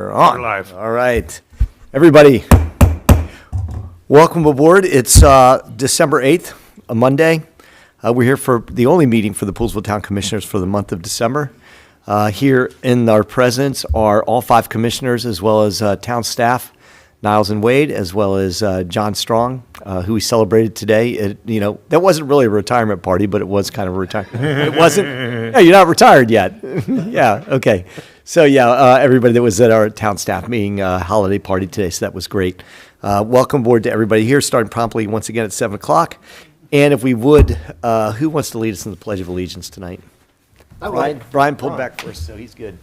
We're on. We're live. All right. Everybody, welcome aboard. It's December 8th, a Monday. We're here for the only meeting for the Poolesville Town Commissioners for the month of December. Here in our presence are all 5 commissioners as well as town staff, Niles and Wade, as well as John Strong, who we celebrated today. That wasn't really a retirement party, but it was kind of a retirement. It wasn't. No, you're not retired yet. Yeah, okay. So yeah, everybody that was at our town staff meeting holiday party today, so that was great. Welcome aboard to everybody here, starting promptly once again at 7 o'clock. And if we would, who wants to lead us in the Pledge of Allegiance tonight? Brian pulled back first, so he's good.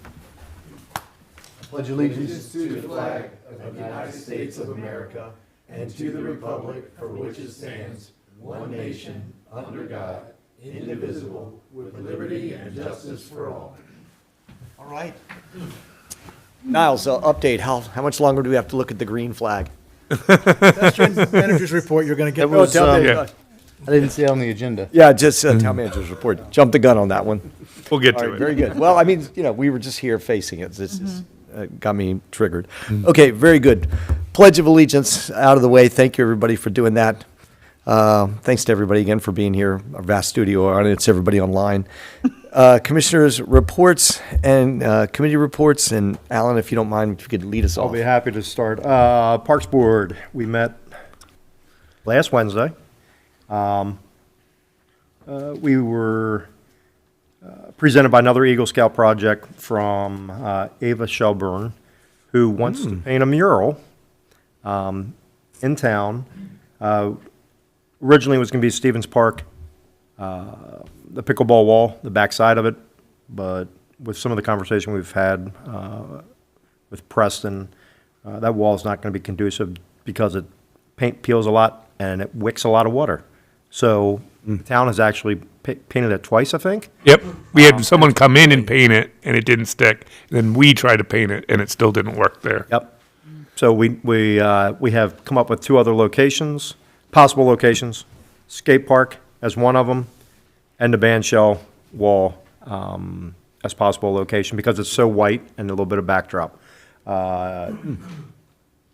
Pledge allegiance to the flag of the United States of America and to the republic for which it stands, one nation, under God, indivisible, with liberty and justice for all. All right. Niles, update. How much longer do we have to look at the green flag? That's your manager's report. You're going to get. I didn't see it on the agenda. Yeah, just town manager's report. Jump the gun on that one. We'll get All to right, it. very good. Well, I mean, we were just here facing it. This is got me triggered. Okay, very good. Pledge of Allegiance out of the way. Thank you, everybody, for doing that. Thanks to everybody again for being here, our vast studio audience, everybody online. Commissioners' reports and committee reports. And Alan, if you don't mind, if you could lead us I'll off. be happy to start. Parks Board, we met last Wednesday. We were presented by another Eagle Scout project from Ava Shelburne, who wants to paint a mural in town. Originally, it was going to be Stevens Park, the pickleball wall, the backside of it, but with some of the conversation we've had with Preston, that wall is not going to be conducive because paint peels a lot and it wicks a lot of water. So the town has actually painted it twice, I think. Yep. We had someone come in and paint it, and it didn't stick. Then we tried to paint it, and it still didn't work there. Yep. So we have come up with 2 other locations, possible locations, skate park as one of them, and the bandshell wall as possible location because it's so white and a little bit of backdrop.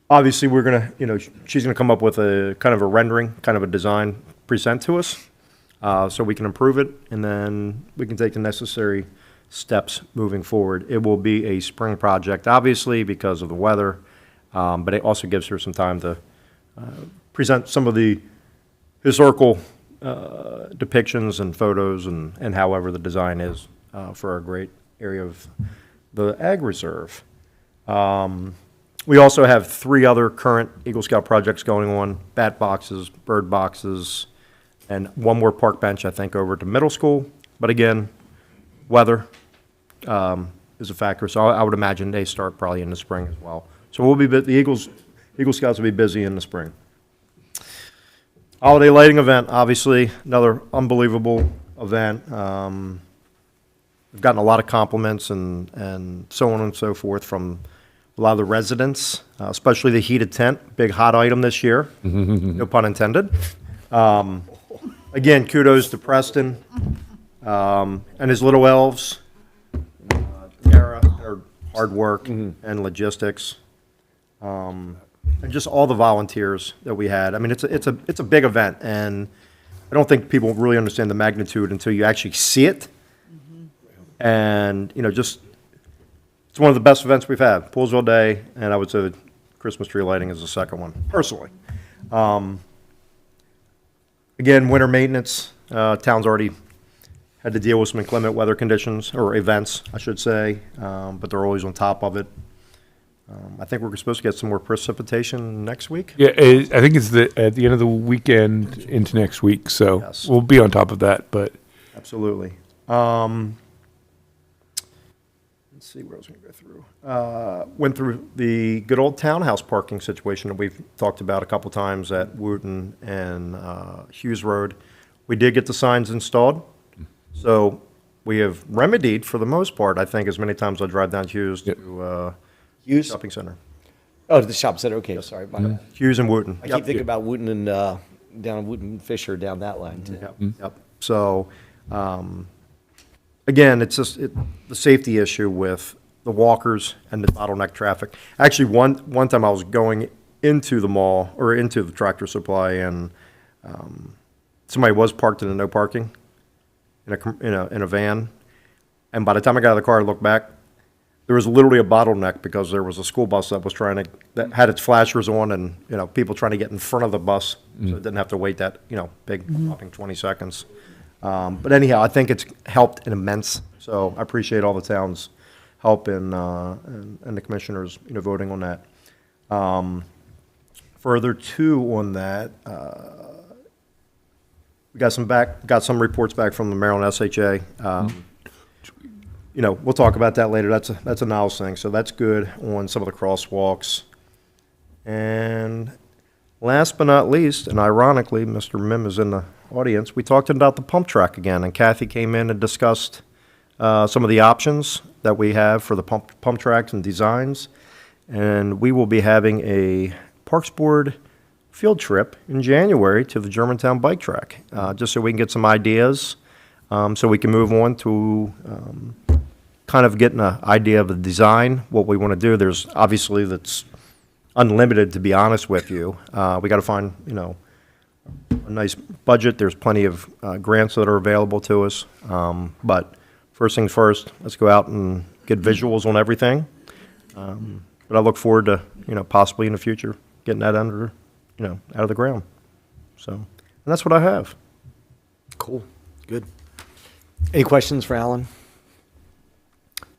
Obviously, we're gonna, she's gonna come up with a kind of a rendering, kind of a design, present to us, so we can improve it, and then we can take the necessary steps moving forward. It will be a spring project, obviously, because of the weather, but it also gives her some time to present some of the historical depictions and photos and however the design is for a great area of the Ag Reserve. We also have 3 other current Eagle Scout projects going on, bat boxes, bird boxes, and one more park bench, I think, over to middle school. But again, weather is a factor, so I would imagine they start probably in the spring as well. So we'll be the Eagle Scouts will be busy in the spring. Holiday lighting event, obviously, another unbelievable event. We've gotten a lot of compliments and so on and so forth from a lot of the residents, especially the heated tent, big hot item this year, no pun intended. Again, kudos to Preston and his little elves, Tara, their hard work and logistics, and just all the volunteers that we had. I mean, it's a big event, and I don't think people really understand the magnitude until you actually see it. And just it's one of the best events we've had. Poolesville Day, and I would say Christmas tree lighting is the second one, personally. Again, winter maintenance, town's already had to deal with some inclement weather conditions, or events, I should say, but they're always on top of it. I think we're supposed to get some more precipitation next week. Yeah, I think it's at the end of the weekend into next week, so Yes. we'll be on top of that. But Absolutely. Let's see where I was going to go through. Went through the good old townhouse parking situation that we've talked about a couple times at Wooten and Hughes Road. We did get the signs installed, so we have remedied for the most part, I think, as many times I drive down Hughes to Hughes? shopping center. Oh, the shop center. Okay, sorry. Hughes and Wooten. I keep thinking about Wooten and down Wooten Fisher down that line too. Yep. So, again, it's just the safety issue with the walkers and the bottleneck traffic. Actually, one time I was going into the mall, or into the Tractor Supply, and somebody was parked in a no parking in a van. And by the time I got out of the car and looked back, there was literally a bottleneck because there was a school bus that had its flashers on, and, people trying to get in front of the bus, so it didn't have to wait that, big, whopping 20 seconds. But anyhow, I think it's helped an immense, so I appreciate all the town's help and the commissioners, voting on that. Further too on that, we got some reports back from the Maryland SHA. We'll talk about that later. That's a Niles thing, so that's good on some of the crosswalks. And last but not least, and ironically, Mr. Mim is in the audience, we talked about the pump track again, and Kathy came in and discussed some of the options that we have for the pump tracks and designs. And we will be having a Parks Board field trip in January to the Germantown bike track, just so we can get some ideas, so we can move on to kind of getting an idea of the design, what we want to do. There's obviously that's unlimited, to be honest with you. We got to find, a nice budget. There's plenty of grants that are available to us. But first things first, let's go out and get visuals on everything. But I look forward to, possibly in the future, getting that under, out of the ground. So, and that's what I have. Cool. Good. Any questions for Alan?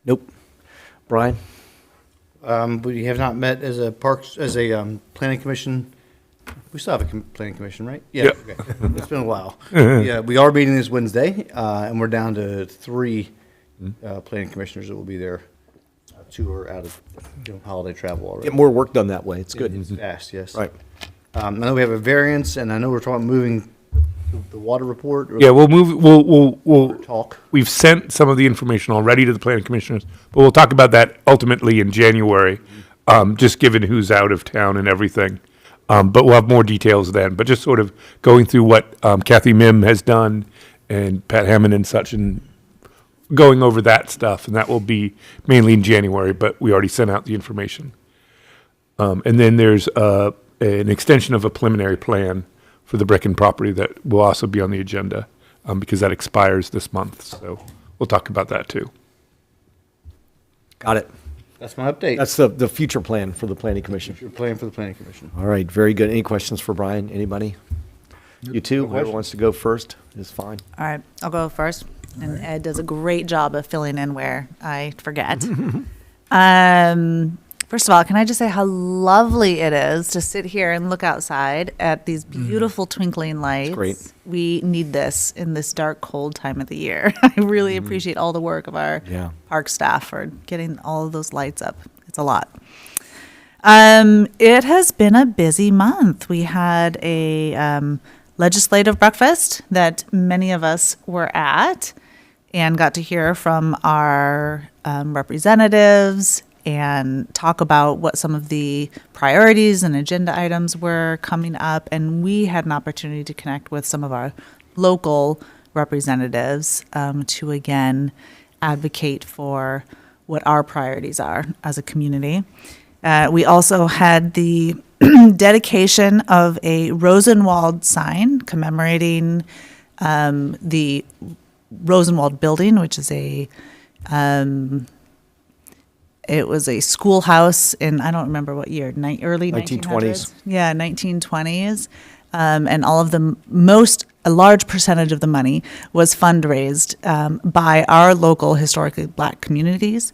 Nope. Brian? We have not met as a planning commission. We still have a planning commission, right? Yeah. Yep. Okay. It's been a while. Yeah, we are meeting this Wednesday, and we're down to 3 planning commissioners that will be there. 2 are out of holiday travel already. Get more work done that way. It's good. Fast, yes. Right. I know we have a variance, and I know we're talking about moving the water report. Yeah, we'll move, we'll Talk. we've sent some of the information already to the planning commissioners, but we'll talk about that ultimately in January, just given who's out of town and everything. But we'll have more details then, but just sort of going through what Kathy Mim has done and Pat Hammond and such, and going over that stuff, and that will be mainly in January, but we already sent out the information. And then there's an extension of a preliminary plan for the Brecken property that will also be on the agenda, because that expires this month, so we'll talk about that too. Got it. That's my update. That's the future plan for the planning commission. Your plan for the planning commission. All right, very good. Any questions for Brian? Anybody? You too? Whoever question. wants to go first is fine. All right, I'll go first. And Ed does a great job of filling in where I forget. First of all, can I just say how lovely it is to sit here and look outside at these beautiful twinkling lights. great. We need this in this dark, cold time of the year. I really appreciate all the work of our Yeah. park staff for getting all of those lights up. It's a lot. It has been a busy month. We had a legislative breakfast that many of us were at and got to hear from our representatives and talk about what some of the priorities and agenda items were coming up. And we had an opportunity to connect with some of our local representatives to, again, advocate for what our priorities are as a community. We also had the dedication of a Rosenwald sign commemorating the Rosenwald building, which is it was a schoolhouse in, I don't remember what year, early 1920s. Yeah, 1920s. And all of a large percentage of the money was fundraised by our local historically Black communities.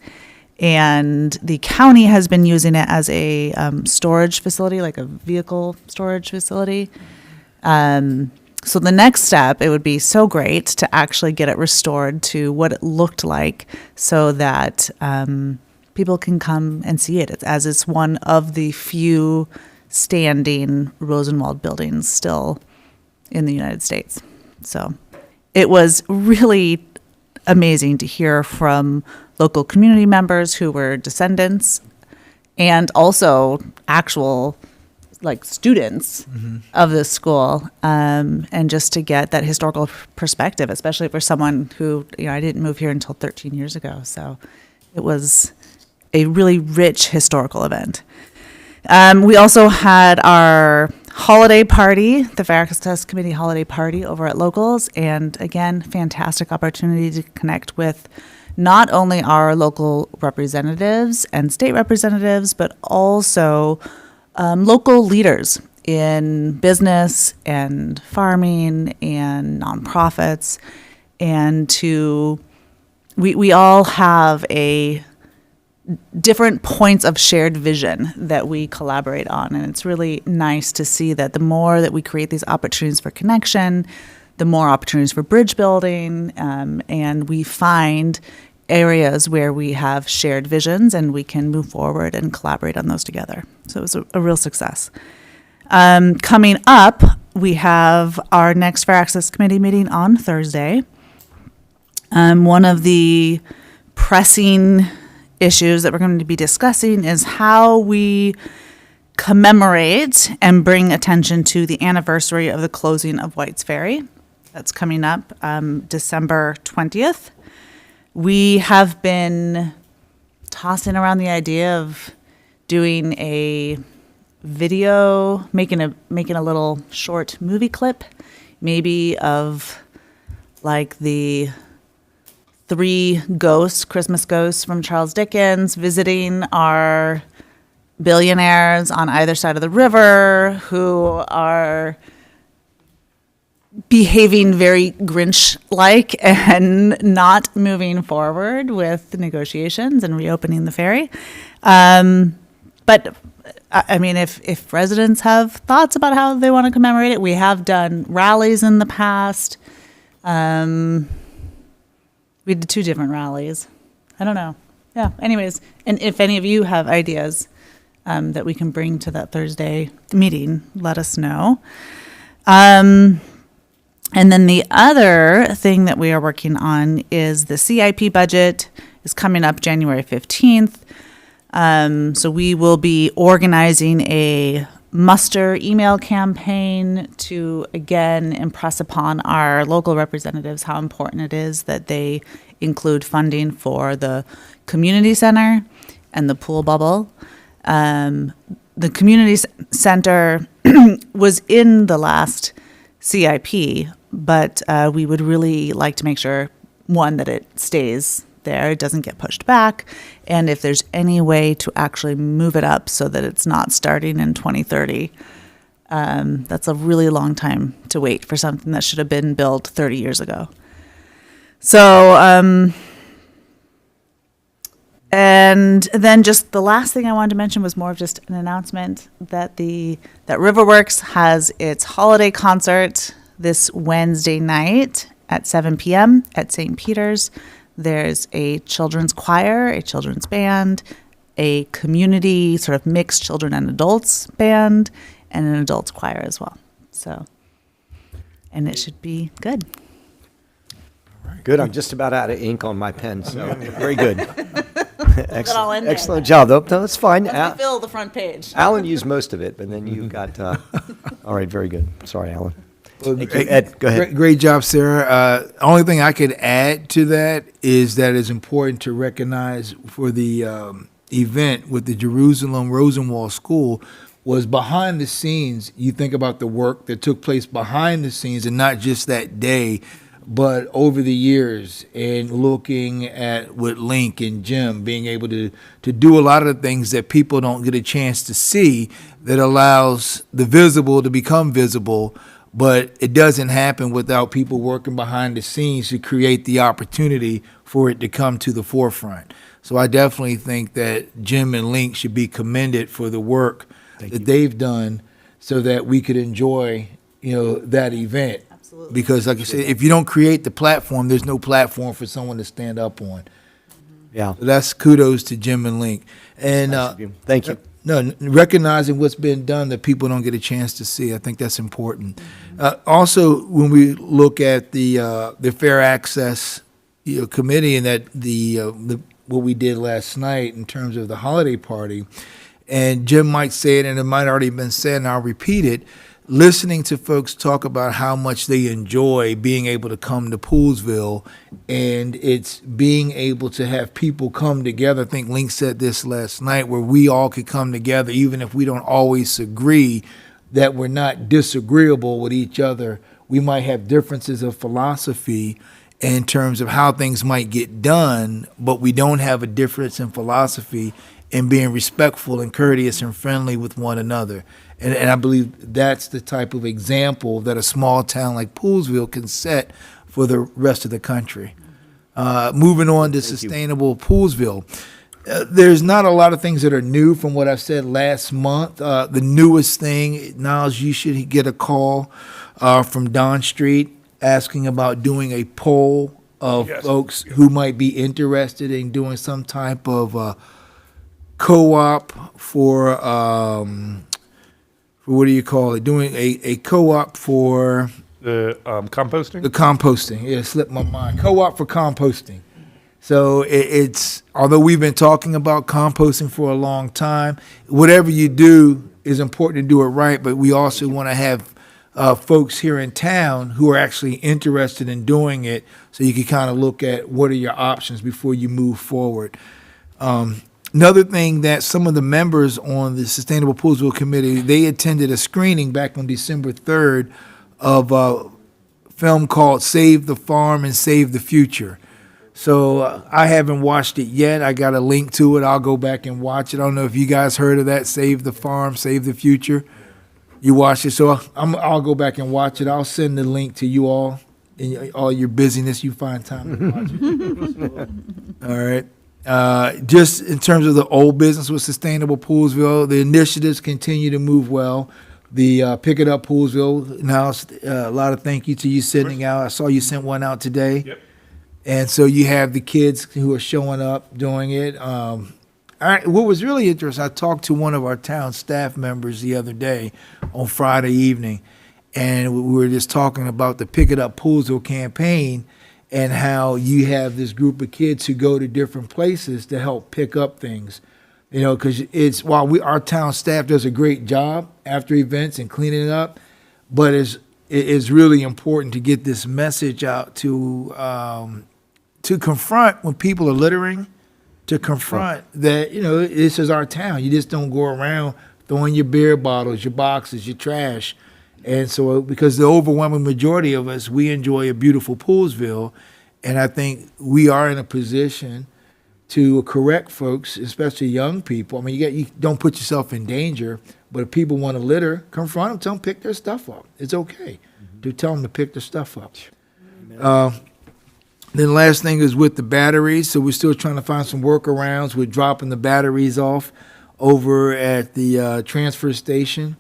And the county has been using it as a storage facility, like a vehicle storage facility. So the next step, it would be so great to actually get it restored to what it looked like so that people can come and see it, as it's one of the few standing Rosenwald buildings still in the United States. So it was really amazing to hear from local community members who were descendants and also actual students of this school, and just to get that historical perspective, especially for someone who, I didn't move here until 13 years ago. So it was a really rich historical event. We also had our holiday party, the Fair Access Committee holiday party over at Locals, and again, fantastic opportunity to connect with not only our local representatives and state representatives, but also local leaders in business and farming and nonprofits, and we all have a different points of shared vision that we collaborate on. And it's really nice to see that the more that we create these opportunities for connection, the more opportunities for bridge building, and we find areas where we have shared visions and we can move forward and collaborate on those together. So it was a real success. Coming up, we have our next Fair Access Committee meeting on Thursday. One of the pressing issues that we're going to be discussing is how we commemorate and bring attention to the anniversary of the closing of White's Ferry. That's coming up December 20th. We have been tossing around the idea of doing a video, making a little short movie clip, maybe of like the 3 ghosts, Christmas ghosts from Charles Dickens, visiting our billionaires on either side of the river who are behaving very Grinch-like and not moving forward with the negotiations and reopening the ferry. But I mean, if residents have thoughts about how they want to commemorate it, we have done rallies in the past. We did 2 different rallies. I don't know. Yeah. Anyways, and if any of you have ideas that we can bring to that Thursday meeting, let us know. And then the other thing that we are working on is the CIP budget is coming up January 15th. So we will be organizing a muster email campaign to, again, impress upon our local representatives how important it is that they include funding for the community center and the pool bubble. The community center was in the last CIP, but we would really like to make sure, one, that it stays there, it doesn't get pushed back, and if there's any way to actually move it up so that it's not starting in 2030. That's a really long time to wait for something that should have been built 30 years ago. So, and then just the last thing I wanted to mention was more of just an announcement that that Riverworks has its holiday concert this Wednesday night at 7 p.m. at St. Peter's. There's a children's choir, a children's band, a community sort of mixed children and adults band, and an adults choir as well. So, and it should be good. Good. I'm just about out of ink on my pen, so very good. all in there. Excellent job, though. No, that's fine. Let's fill the front page. Alan used most of it, but then you got, all right, very good. Sorry, Alan. Well, Thank you. Ed, go ahead. Great job, Sarah. Only thing I could add to that is that it's important to recognize for the event with the Jerusalem Rosenwald School was behind the scenes. You think about the work that took place behind the scenes and not just that day, but over the years and looking at with Link and Jim being able to do a lot of the things that people don't get a chance to see that allows the visible to become visible. But it doesn't happen without people working behind the scenes to create the opportunity for it to come to the forefront. So I definitely think that Jim and Link should be commended for the work that they've done so that we could enjoy, that event. Absolutely. Because like I said, if you don't create the platform, there's no platform for someone to stand up on. Yeah. So that's kudos to Jim and Link. And Nice of you. Thank you. No, recognizing what's been done that people don't get a chance to see, I think that's important. Also, when we look at the Fair Access Committee and that what we did last night in terms of the holiday party, and Jim might say it, and it might already been said, and I'll repeat it. listening to folks talk about how much they enjoy being able to come to Poolesville, and it's being able to have people come together. I think Link said this last night, where we all could come together, even if we don't always agree, that we're not disagreeable with each other. We might have differences of philosophy in terms of how things might get done, but we don't have a difference in philosophy in being respectful and courteous and friendly with one another. And I believe that's the type of example that a small town like Poolesville can set for the rest of the country. Moving on to sustainable Poolesville. There's not a lot of things that are new from what I've said last month. The newest thing, Niles, you should get a call from Don Street asking about doing a poll of Yes. folks who might be interested in doing some type of co-op for what do you call it? Doing a co-op for The composting? the composting. Yeah, it slipped my mind. Co-op for composting. So it's, although we've been talking about composting for a long time, whatever you do is important to do it right, but we also want to have folks here in town who are actually interested in doing it, so you can kind of look at what are your options before you move forward. Another thing that some of the members on the Sustainable Poolesville Committee, they attended a screening back on December 3rd of a film called Save the Farm and Save the Future. So I haven't watched it yet. I got a link to it. I'll go back and watch it. I don't know if you guys heard of that, Save the Farm, Save the Future. You watched it, so I'll go back and watch it. I'll send the link to you all. In all your busyness, you find time to watch it. All right. Just in terms of the old business with Sustainable Poolesville, the initiatives continue to move well. The Pick It Up Poolesville, now a lot of thank you to you sending out. I saw you sent one out today. Yep. And so you have the kids who are showing up doing it. What was really interesting, I talked to one of our town staff members the other day on Friday evening, and we were just talking about the Pick It Up Poolesville campaign and how you have this group of kids who go to different places to help pick up things. You know, because it's, while our town staff does a great job after events and cleaning it up, but it is really important to get this message out to confront when people are littering, to confront that, you know, this is our town. You just don't go around throwing your beer bottles, your boxes, your trash. And so, because the overwhelming majority of us, we enjoy a beautiful Poolesville, and I think we are in a position to correct folks, especially young people. I mean, you don't put yourself in danger, but if people want to litter, confront them, tell them pick their stuff up. It's okay to tell them to pick their stuff up. Then the last thing is with the batteries. So we're still trying to find some workarounds with dropping the batteries off over at the transfer station.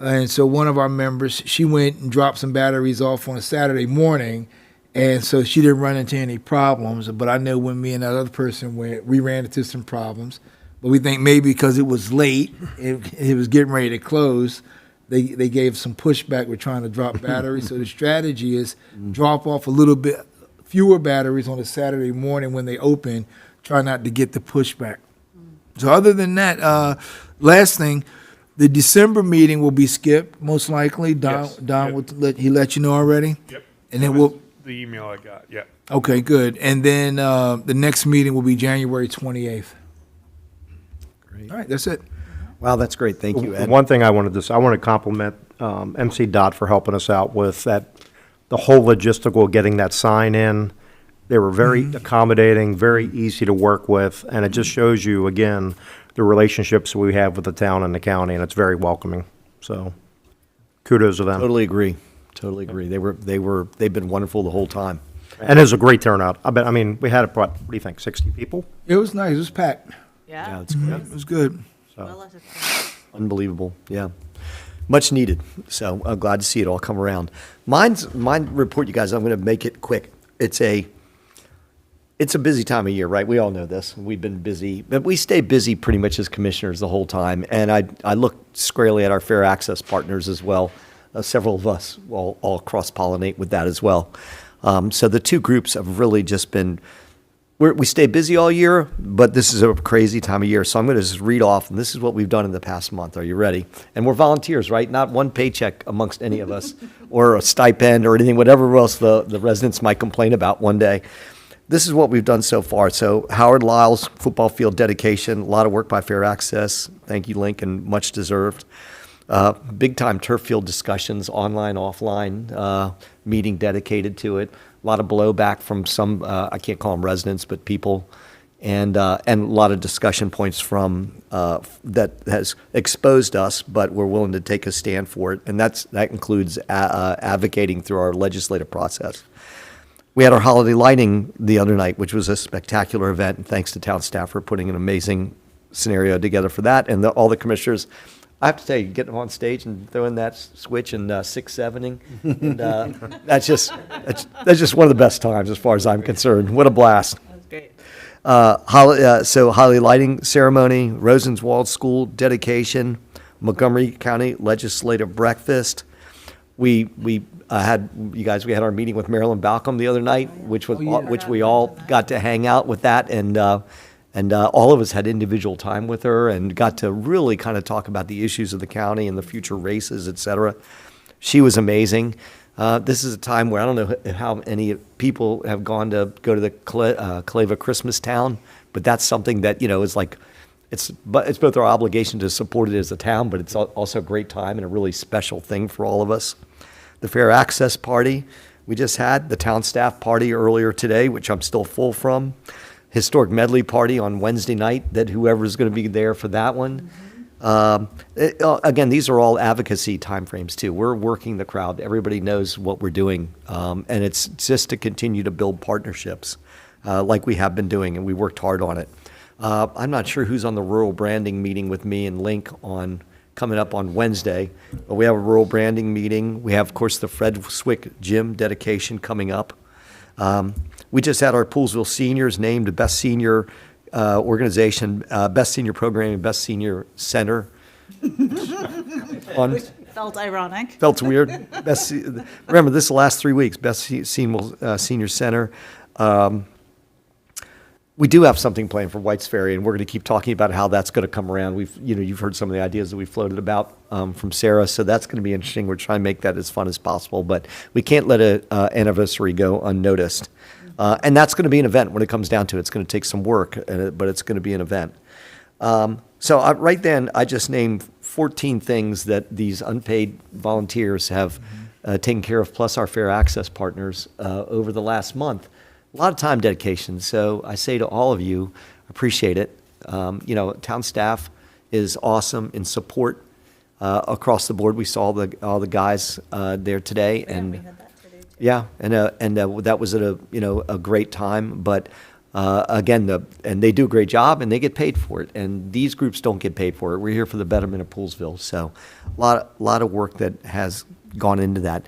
And so one of our members, she went and dropped some batteries off on a Saturday morning, and so she didn't run into any problems. But I know when me and that other person went, we ran into some problems. But we think maybe because it was late, it was getting ready to close, they gave some pushback with trying to drop batteries. So the strategy is drop off a little bit fewer batteries on a Saturday morning when they open, try not to get the pushback. So other than that, last thing, the December meeting will be skipped, most likely. Don, Yes. Don Yep. he let you know already? Yep. And then That we'll, was the email I got, yeah. okay, good. And then the next meeting will be January 28th. Great. All right, that's it. Wow, that's great. Thank you, Ed. One thing I wanted to say, I want to compliment MC Dot for helping us out with that, the whole logistical, getting that sign in. They were very accommodating, very easy to work with, and it just shows you, again, the relationships we have with the town and the county, and it's very welcoming. So kudos to them. Totally agree. Totally agree. They've been wonderful the whole time. And it was a great turnout. I mean, we had, what do you think, 60 people? It was nice. It was packed. Yeah, it's great. It was good. Unbelievable. Yeah. Much needed. So I'm glad to see it all come around. Mine report, you guys, I'm going to make it quick. It's a busy time of year, right? We all know this. We've been busy, but we stay busy pretty much as commissioners the whole time. And I look squarely at our fair access partners as well. Several of us will all cross-pollinate with that as well. So the two groups have really just been we stay busy all year, but this is a crazy time of year. So I'm going to just read off, and this is what we've done in the past month. Are you ready? And we're volunteers, right? Not one paycheck amongst any of us, or a stipend or anything, whatever else the residents might complain about one day. This is what we've done so far. So Howard Lyles football field dedication, a lot of work by Fair Access. Thank you, Lincoln, much deserved. Big time turf field discussions, online, offline, meeting dedicated to it. A lot of blowback from some, I can't call them residents, but people, and a lot of discussion points from that has exposed us, but we're willing to take a stand for it, and that includes advocating through our legislative process. We had our holiday lighting the other night, which was a spectacular event, and thanks to town staff for putting an amazing scenario together for that, and all the commissioners. I have to tell you, getting on stage and throwing that switch and 6-7ing, and that's just one of the best times as far as I'm concerned. What a blast! That was great. So holiday lighting ceremony, Rosenswald School dedication, Montgomery County Legislative breakfast. We had you guys. We had our meeting with Marilyn Balcom the other night, which we all got to hang out with that, and all of us had individual time with her and got to really kind of talk about the issues of the county and the future races, et cetera. She was amazing. This is a time where I don't know how many people have go to the Clava Christmas Town, but that's something that, is like, it's both our obligation to support it as a town, but it's also a great time and a really special thing for all of us. The Fair Access Party we just had, the town staff party earlier today, which I'm still full from. Historic medley party on Wednesday night, that whoever's going to be there for that one. Again, these are all advocacy timeframes too. We're working the crowd. Everybody knows what we're doing. And it's just to continue to build partnerships like we have been doing, and we worked hard on it. I'm not sure who's on the rural branding meeting with me and Link coming up on Wednesday, but we have a rural branding meeting. We have, of course, the Fred Swick Gym dedication coming up. We just had our Poolesville seniors named Best Senior Organization, Best Senior Programming, Best Senior Center. Felt ironic. Felt weird. Remember, this is the last 3 weeks, Best Senior Center. We do have something planned for White's Ferry, and we're going to keep talking about how that's going to come around. You've heard some of the ideas that we floated about from Sarah, so that's going to be interesting. We're trying to make that as fun as possible, but we can't let an anniversary go unnoticed. And that's going to be an event when it comes down to it. It's going to take some work, but it's going to be an event. Right then, I just named 14 things that these unpaid volunteers have taken care of, plus our Fair Access partners over the last month. A lot of time dedication. So I say to all of you, appreciate it. Town staff is awesome in support across the board. We saw all the guys there today, and we had that today too. yeah, and that was at a great time. But again, and they do a great job, and they get paid for it. And these groups don't get paid for it. We're here for the betterment of Poolesville. So a lot of work that has gone into that.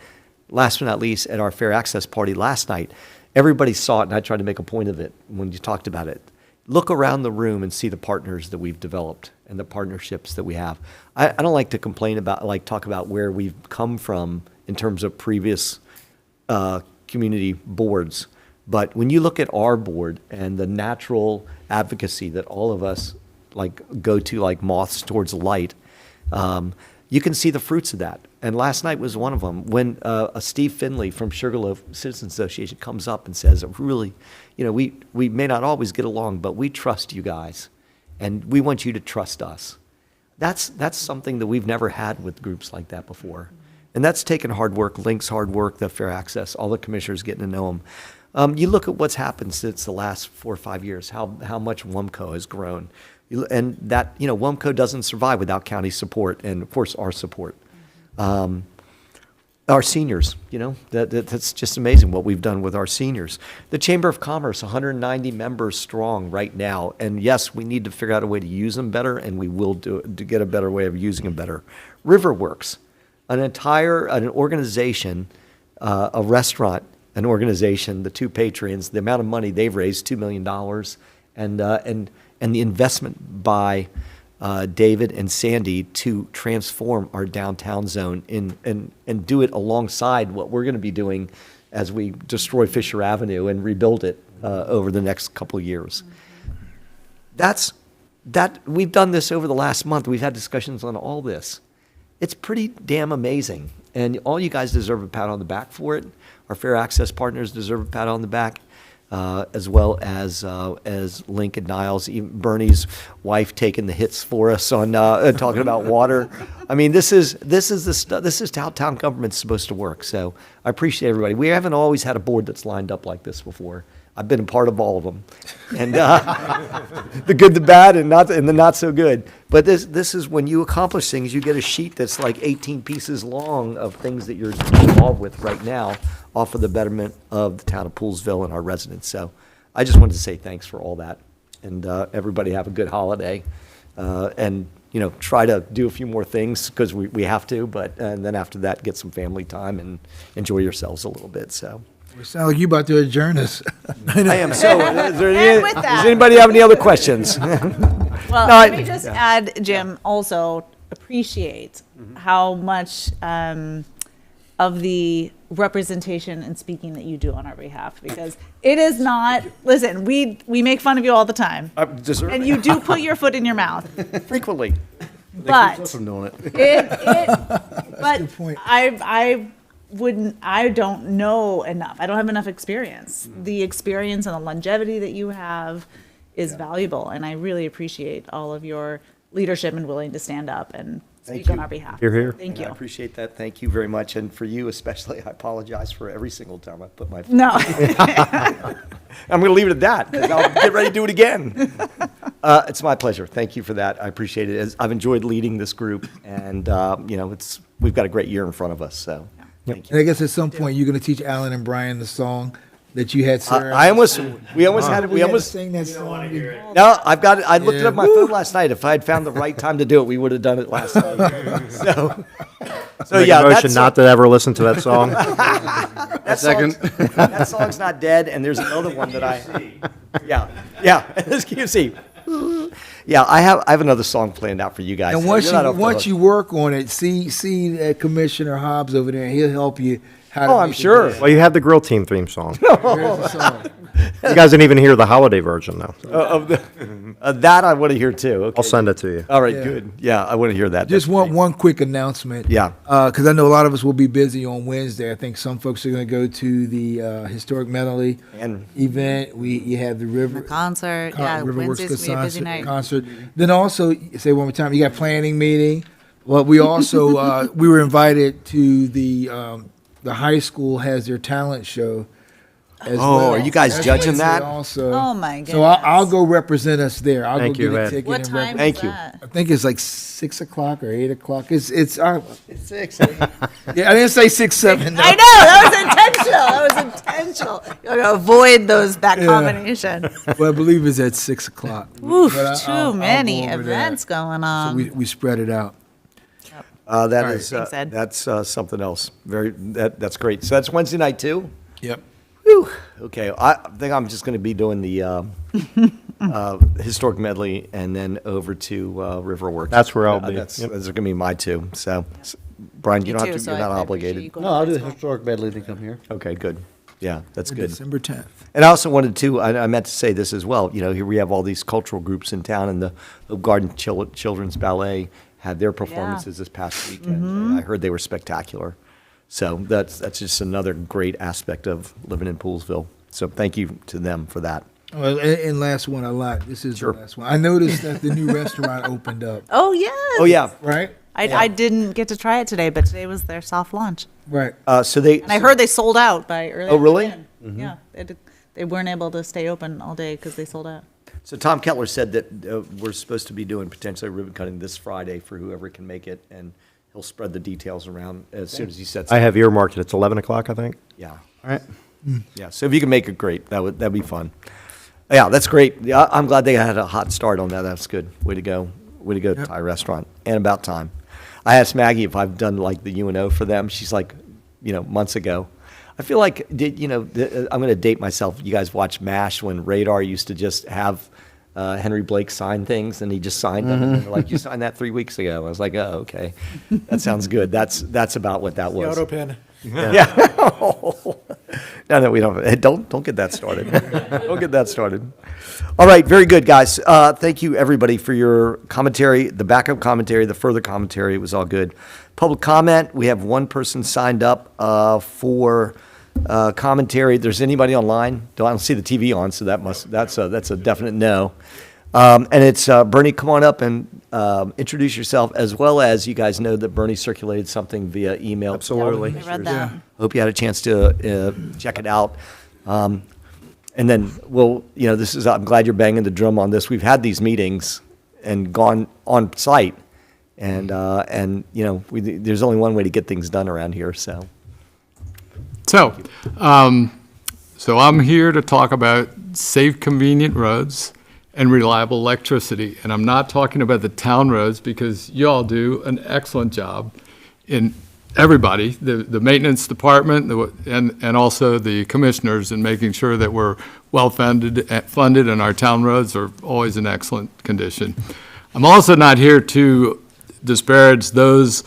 Last but not least, at our Fair Access party last night, everybody saw it, and I tried to make a point of it when you talked about it. Look around the room and see the partners that we've developed and the partnerships that we have. I don't like to talk about where we've come from in terms of previous community boards. But when you look at our board and the natural advocacy that all of us go to like moths towards the light, you can see the fruits of that. And last night was one of them. When Steve Finley from Sugarloaf Citizens Association comes up and says, really, we may not always get along, but we trust you guys, and we want you to trust us. That's something that we've never had with groups like that before. And that's taken hard work, Link's hard work, the Fair Access, all the commissioners getting to know them. You look at what's happened since the last 4 or 5 years, how much WUMCO has grown. And that, WUMCO doesn't survive without county support and, of course, our support. Our seniors, that's just amazing what we've done with our seniors. The Chamber of Commerce, 190 members strong right now. And yes, we need to figure out a way to use them better, and we will to get a better way of using them better. Riverworks, an organization, a restaurant, an organization, the two patrons, the amount of money they've raised, $2 million, and the investment by David and Sandy to transform our downtown zone and do it alongside what we're going to be doing as we destroy Fisher Avenue and rebuild it. over the next couple of years. We've done this over the last month. We've had discussions on all this. It's pretty damn amazing. And all you guys deserve a pat on the back for it. Our fair access partners deserve a pat on the back, as well as Link and Niles, even Bernie's wife taking the hits for us on talking about water. I mean, this is how town government's supposed to work. So I appreciate everybody. We haven't always had a board that's lined up like this before. I've been a part of all of them, and the good, the bad, and the not so good. But this is when you accomplish things. You get a sheet that's like 18 pieces long of things that you're involved with right now, off of the betterment of the town of Poolesville and our residents. So I just wanted to say thanks for all that, and everybody have a good holiday, and try to do a few more things because we have to. But and then after that, get some family time and enjoy yourselves a little bit. So. It sounds like you about to adjourn us. I am. So, with that- does anybody have any other questions? Well, No, let me just add, Jim, also appreciate how much of the representation and speaking that you do on our behalf, because it is not, listen, we make fun of you all the time, and you do put your foot in your mouth, Frequently. but From doing it. but good point. I don't know enough. I don't have enough experience. The experience and the longevity that you have is valuable, and I really appreciate all of your leadership and willing to stand up and Thank speak on you. our behalf. Hear, hear. Thank I you. appreciate that. Thank you very much. And for you especially, I apologize for every single time I put my foot. No, I'm going to leave it at that because I'll get ready to do it again. It's my pleasure. Thank you for that. I appreciate it. I've enjoyed leading this group, and we've got a great year in front of us. So thank you. And I guess at some point you're going to teach Alan and Brian the song that you had, Sarah. We almost had it. We had to almost. sing that song. No, I've got it. I looked it Yeah. up on my phone last night. If I had found the right time to do it, we would have done it last night. So Make yeah, a motion not to ever listen to that song. that song's not dead. And there's another one that excuse Yeah, I have another song planned out for you guys. And So once you're not off the once hook. you work on it, see Commissioner Hobbs over there. He'll help you. How to Oh, I'm make it sure. better. Well, you have the Grill Team theme song. Here's the song. You guys didn't even hear the holiday version, though. That I want to hear too. Okay. I'll send it to you. All right, Yeah. good. Yeah, I want to hear that. Just That's one great. one quick announcement. Yeah. Because I know a lot of us will be busy on Wednesday. I think some folks are going to go to the Historic Medley And- event. You have the River concert. Yeah, Riverworks Wednesday's gonna be a busy night. concert. Then also, say one more time, you got planning meeting. Well, we also we were invited to the high school has their talent show. As Oh, well. are you guys That's judging Wednesday that? Also. Oh, my So I'll goodness. go represent us there. I'll Thank go you, get a Ed. ticket. What and time Thank is you. that? I think it's like 6 o'clock or 8 o'clock. It's It's 6. yeah. I didn't say 6, 7. No. I know, that was intentional. You're gonna avoid that Yeah. combination. Well, I believe it's at 6 o'clock. Oof, But too many go over there. events going So on. we spread it out. Thanks, Ed. That's something else. That's great. So that's Wednesday night too. Yep. Whew. Okay, I think I'm just going to be doing the historic medley and then over to Riverworks. That's where I'll be. Those Yep. are going to be my two. So, Brian, you Me don't too, have to. so You're not I appreciate obligated. you going No, I'll to do that the as historic medley to come here. Okay, good. Yeah, that's good. December 10th. And I also wanted to, I meant to say this as well, here we have all these cultural groups in town, and the Garden Children's Ballet had their performances this past weekend. And I heard they were spectacular. So that's just another great aspect of living in Poolesville. So thank you to them for that. Well, and last one, I lied. This is Sure. the last one. I noticed that the new restaurant opened up. Oh, yes. Oh, yeah. Right? I didn't get to try it today, but today was their soft launch. Right. So they, And I heard they sold out by early. Oh, really? afternoon. Yeah, they weren't able to stay open all day because they sold out. so Tom Kettler said that we're supposed to be doing potentially ribbon cutting this Friday for whoever can make it, and he'll spread the details around as soon as he sets. I have earmarked it. It's 11 o'clock, I think. Yeah. All right. Yeah, so if you can make it, great. That'd be fun. Yeah, that's great. Yeah, I'm glad they had a hot start on that. That's good. Way to go. Way to go, Thai restaurant. And about time. I asked Maggie if I've done like the UNO for them. She's like, months ago. I feel like, I'm going to date myself. You guys watch MASH when Radar used to just have Henry Blake sign things, and he just signed them. And they're like, you signed that 3 weeks ago. I was like, oh, okay. That sounds good. That's about what that was. Auto pen. Yeah. No, we don't. Don't get that started. Don't get that started. All right, very good, guys. Thank you, everybody, for your commentary, the backup commentary, the further commentary. It was all good. Public comment, we have one person signed up for commentary. There's anybody online? I don't see the TV on, so that's a definite no. And it's Bernie, come on up and introduce yourself, as well as you guys know that Bernie circulated something via email. Absolutely. I read that. Hope you had a chance to check it out. And then I'm glad you're banging the drum on this. We've had these meetings and gone on site, and there's only one way to get things done around here, so. So I'm here to talk about safe, convenient roads and reliable electricity. And I'm not talking about the town roads, because you all do an excellent job in everybody, the maintenance department, and also the commissioners, in making sure that we're well funded, and our town roads are always in excellent condition. I'm also not here to disparage those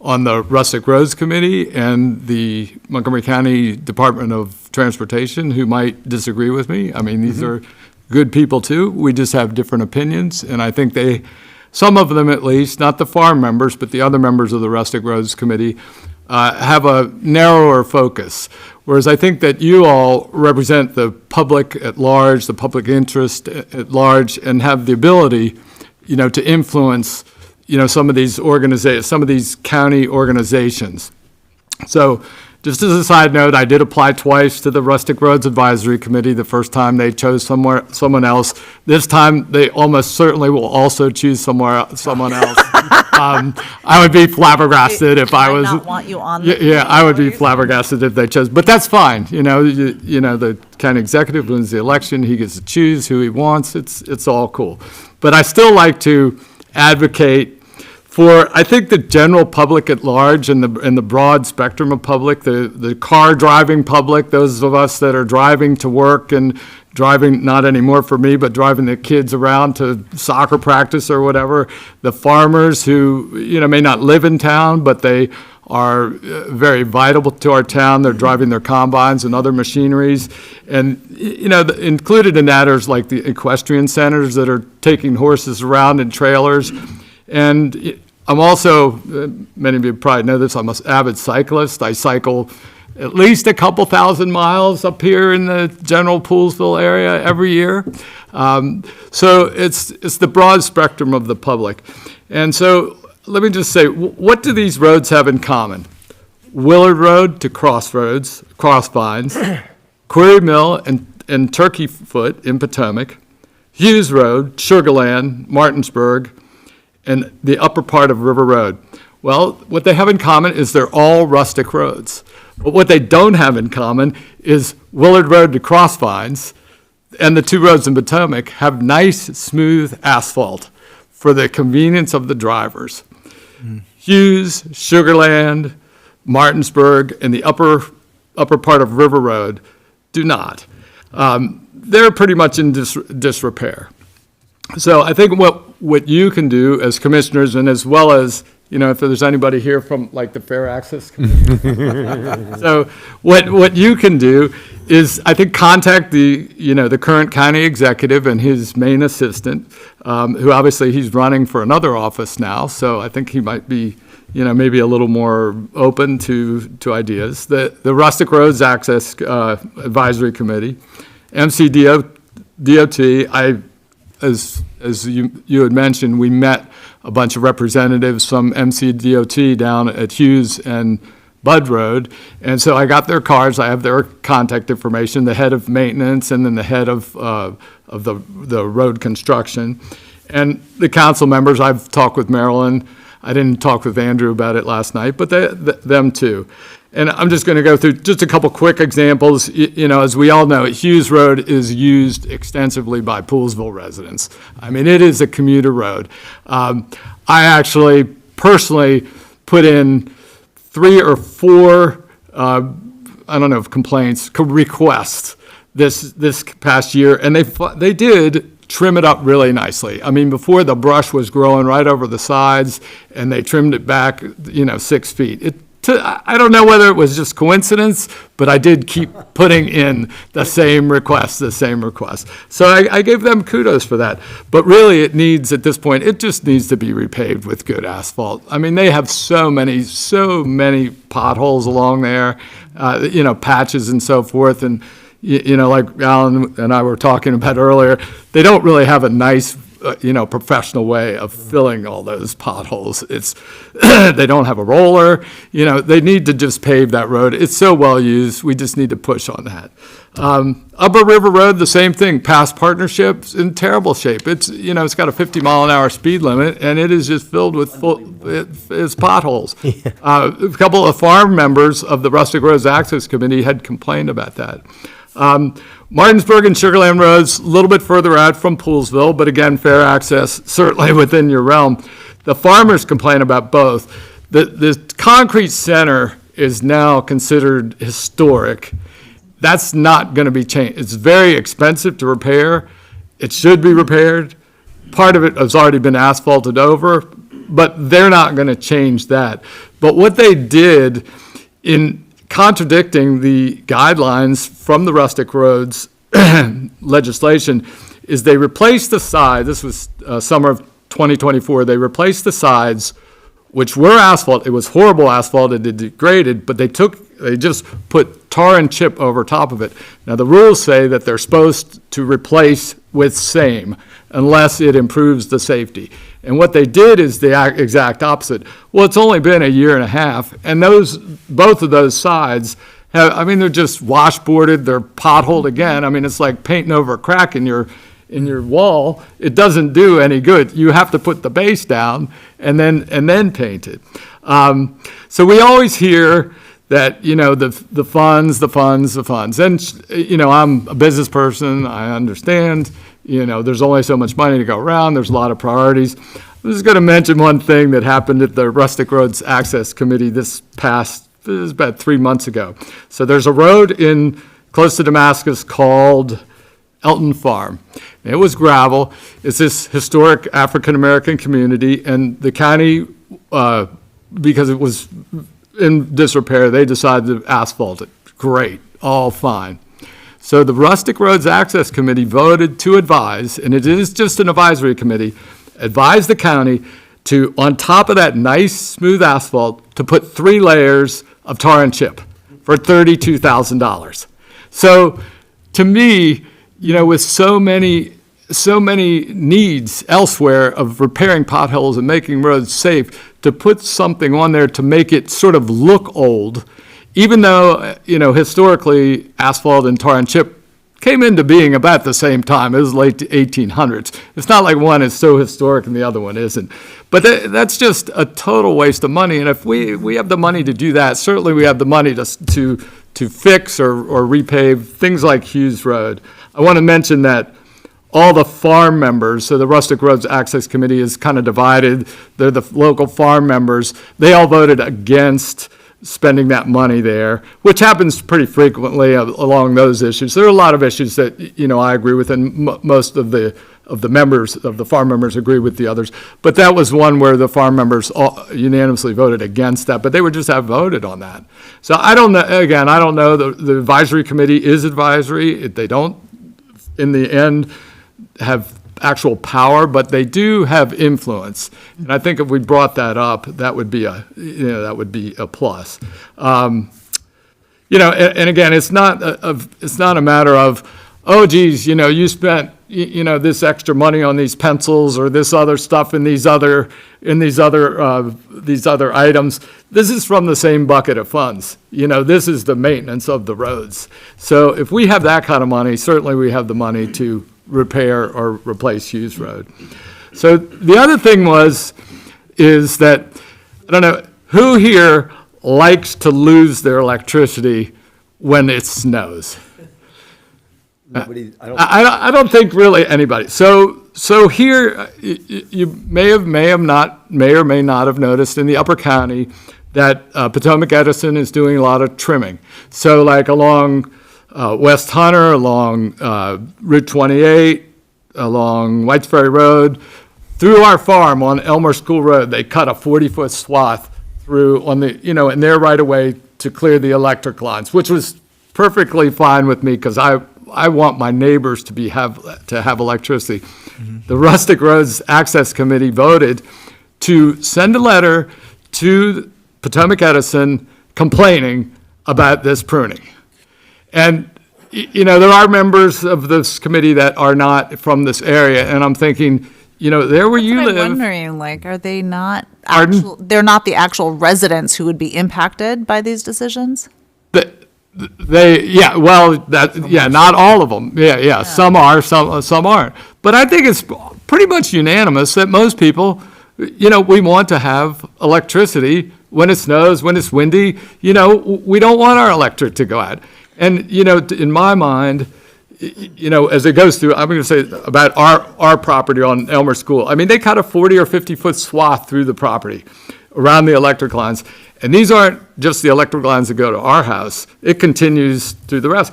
on the Rustic Roads Committee and the Montgomery County Department of Transportation who might disagree with me. I mean, these are good people too. We just have different opinions, and I think some of them at least, not the farm members, but the other members of the Rustic Roads Committee, have a narrower focus. Whereas I think that you all represent the public at large, the public interest at large, and have the ability, to influence, some of these county organizations. So, just as a side note, I did apply twice to the Rustic Roads Advisory Committee. The first time they chose someone else. This time they almost certainly will also choose someone else. I would be flabbergasted if I was. Not want you on. Yeah, I would be flabbergasted if they chose, but that's fine. The county executive wins the election. He gets to choose who he wants. It's all cool. But I still like to advocate for, I think, the general public at large and the broad spectrum of public, the car driving public, those of us that are driving to work and driving, not anymore for me, but driving the kids around to soccer practice or whatever, the farmers who, may not live in town, but they are very vital to our town. They're driving their combines and other machineries. And, included in that is like the equestrian centers that are taking horses around in trailers. And I'm also, many of you probably know this, I'm an avid cyclist. I cycle at least a couple thousand miles up here in the general Poolesville area every year. So it's the broad spectrum of the public. And so let me just say, what do these roads have in common? Willard Road to Crossroads, Crossvines, Quarry Mill and Turkey Foot in Potomac, Hughes Road, Sugarland, Martinsburg, and the upper part of River Road. Well, what they have in common is they're all rustic roads. But what they don't have in common is Willard Road to Crossvines and the two roads in Potomac have nice, smooth asphalt for the convenience of the drivers. Hughes, Sugarland, Martinsburg, and the upper part of River Road do not. They're pretty much in disrepair. So I think what you can do as commissioners, and as well as, if there's anybody here from like the Fair Access Commission. So what you can do is, I think, contact the current county executive and his main assistant, who obviously he's running for another office now. So I think he might be, maybe a little more open to ideas. The Rustic Roads Access Advisory Committee, MCDOT, as you had mentioned, we met a bunch of representatives from MCDOT down at Hughes and Bud Road, and so I got their cards. I have their contact information, the head of maintenance and then the head of the road construction. And the council members, I've talked with Marilyn. I didn't talk with Andrew about it last night, but them too. And I'm just going to go through just a couple quick examples. As we all know, Hughes Road is used extensively by Poolesville residents. I mean, it is a commuter road. I actually personally put in 3 or 4, requests this past year, and they did trim it up really nicely. I mean, before the brush was growing right over the sides, and they trimmed it back, 6 feet. I don't know whether it was just coincidence, but I did keep putting in the same request. So I gave them kudos for that. But really, it needs, at this point, it just needs to be repaved with good asphalt. I mean, they have so many potholes along there, patches and so forth. And, like Alan and I were talking about earlier, they don't really have a nice professional way of filling all those potholes. It's, they don't have a roller, they need to just pave that road. It's so well used, we just need to push on that. Upper River Road, the same thing, past partnerships in terrible shape. It's, it's got a 50-mile-an-hour speed limit, and it is just filled with it's potholes. A couple of farm members of the Rustic Roads Access Committee had complained about that. Martinsburg and Sugarland Roads, a little bit further out from Poolesville, but again, fair access, certainly within your realm. The farmers complain about both. The concrete center is now considered historic. That's not going to be changed. It's very expensive to repair. It should be repaired. Part of it has already been asphalted over, but they're not going to change that. But what they did in contradicting the guidelines from the rustic roads legislation is they replaced the side, this was summer of 2024, they replaced the sides, which were asphalt. It was horrible asphalt, it degraded, but they just put tar and chip over top of it. Now the rules say that they're supposed to replace with same unless it improves the safety. And what they did is the exact opposite. Well, it's only been a year and a half, and both of those sides they're just washboarded, they're potholed again. I mean, it's like painting over a crack in your wall. It doesn't do any good. You have to put the base down and then paint it. So we always hear that, the funds. And, I'm a business person, I understand. There's only so much money to go around. There's a lot of priorities. I'm just going to mention one thing that happened at the Rustic Roads Access Committee this was about 3 months ago. So there's a road close to Damascus called Elton Farm. It was gravel. It's this historic African-American community, and the county, because it was in disrepair, they decided to asphalt it. Great, all fine. So the Rustic Roads Access Committee voted to advise, and it is just an advisory committee, advise the county to, on top of that nice smooth asphalt, to put 3 layers of tar and chip for $32,000. So to me, with so many needs elsewhere of repairing potholes and making roads safe, to put something on there to make it sort of look old, even though, historically, asphalt and tar and chip came into being about the same time. It was late 1800s. It's not like one is so historic and the other one isn't. But that's just a total waste of money. And if we have the money to do that, certainly we have the money to fix or repave things like Hughes Road. I want to mention that all the farm members, so the Rustic Roads Access Committee is kind of divided. They're the local farm members. They all voted against spending that money there, which happens pretty frequently along those issues. There are a lot of issues that, I agree with, and most of the members, of the farm members agree with the others. But that was one where the farm members all unanimously voted against that, but they would just have voted on that. So I don't know, again, I don't know, the advisory committee is advisory. They don't, in the end, have actual power, but they do have influence. And I think if we brought that up, that would be a plus. And again, it's not a matter of, oh, geez, you spent, this extra money on these pencils or this other stuff in these other items. This is from the same bucket of funds. This is the maintenance of the roads. So if we have that kind of money, certainly we have the money to repair or replace Hughes Road. So the other thing is that, I don't know, who here likes to lose their electricity when it snows? Nobody, I don't think really anybody. So here, you may or may not have noticed in the Upper County that Potomac Edison is doing a lot of trimming. So like along West Hunter, along Route 28, along Whites Ferry Road, through our farm on Elmer School Road, they cut a 40-foot swath through on the, in their right of way to clear the electric lines, which was perfectly fine with me because I want my neighbors to have electricity. The Rustic Roads Access Committee voted to send a letter to Potomac Edison complaining about this pruning. And, there are members of this committee that are not from this area, and I'm thinking, there where you I'm live. wondering, like, are they not Pardon? they're not the actual residents who would be impacted by these decisions? Not all of them. Yeah. Some are, some aren't. But I think it's pretty much unanimous that most people, we want to have electricity when it snows, when it's windy. We don't want our electric to go out. And, in my mind, as it goes through, I'm going to say about our property on Elmer School. I mean, they cut a 40 or 50-foot swath through the property around the electric lines. And these aren't just the electric lines that go to our house. It continues through the rest.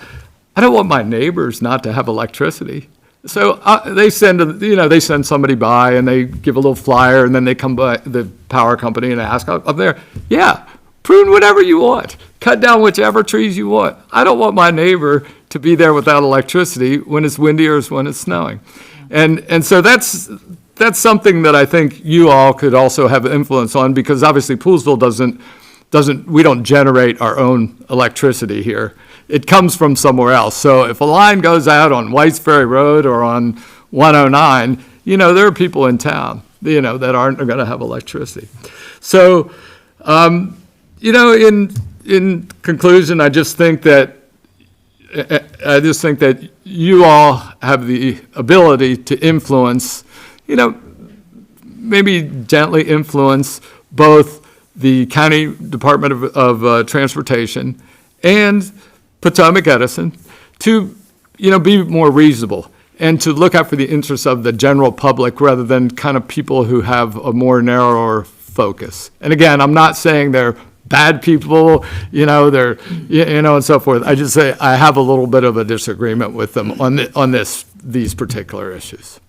I don't want my neighbors not to have electricity. So they send somebody by and they give a little flyer and then they come by the power company and ask up there, prune whatever you want. Cut down whichever trees you want. I don't want my neighbor to be there without electricity when it's windy or when it's snowing. And so that's something that I think you all could also have influence on, because obviously Poolesville we don't generate our own electricity here. It comes from somewhere else. So if a line goes out on Whites Ferry Road or on 109, there are people in town, that aren't going to have electricity. So, in conclusion, I just think that you all have the ability to influence, maybe gently influence both the County Department of Transportation and Potomac Edison to, be more reasonable and to look out for the interests of the general public rather than kind of people who have a more narrower focus. And again, I'm not saying they're bad people, they're, and so forth. I just say I have a little bit of a disagreement with them on these particular issues.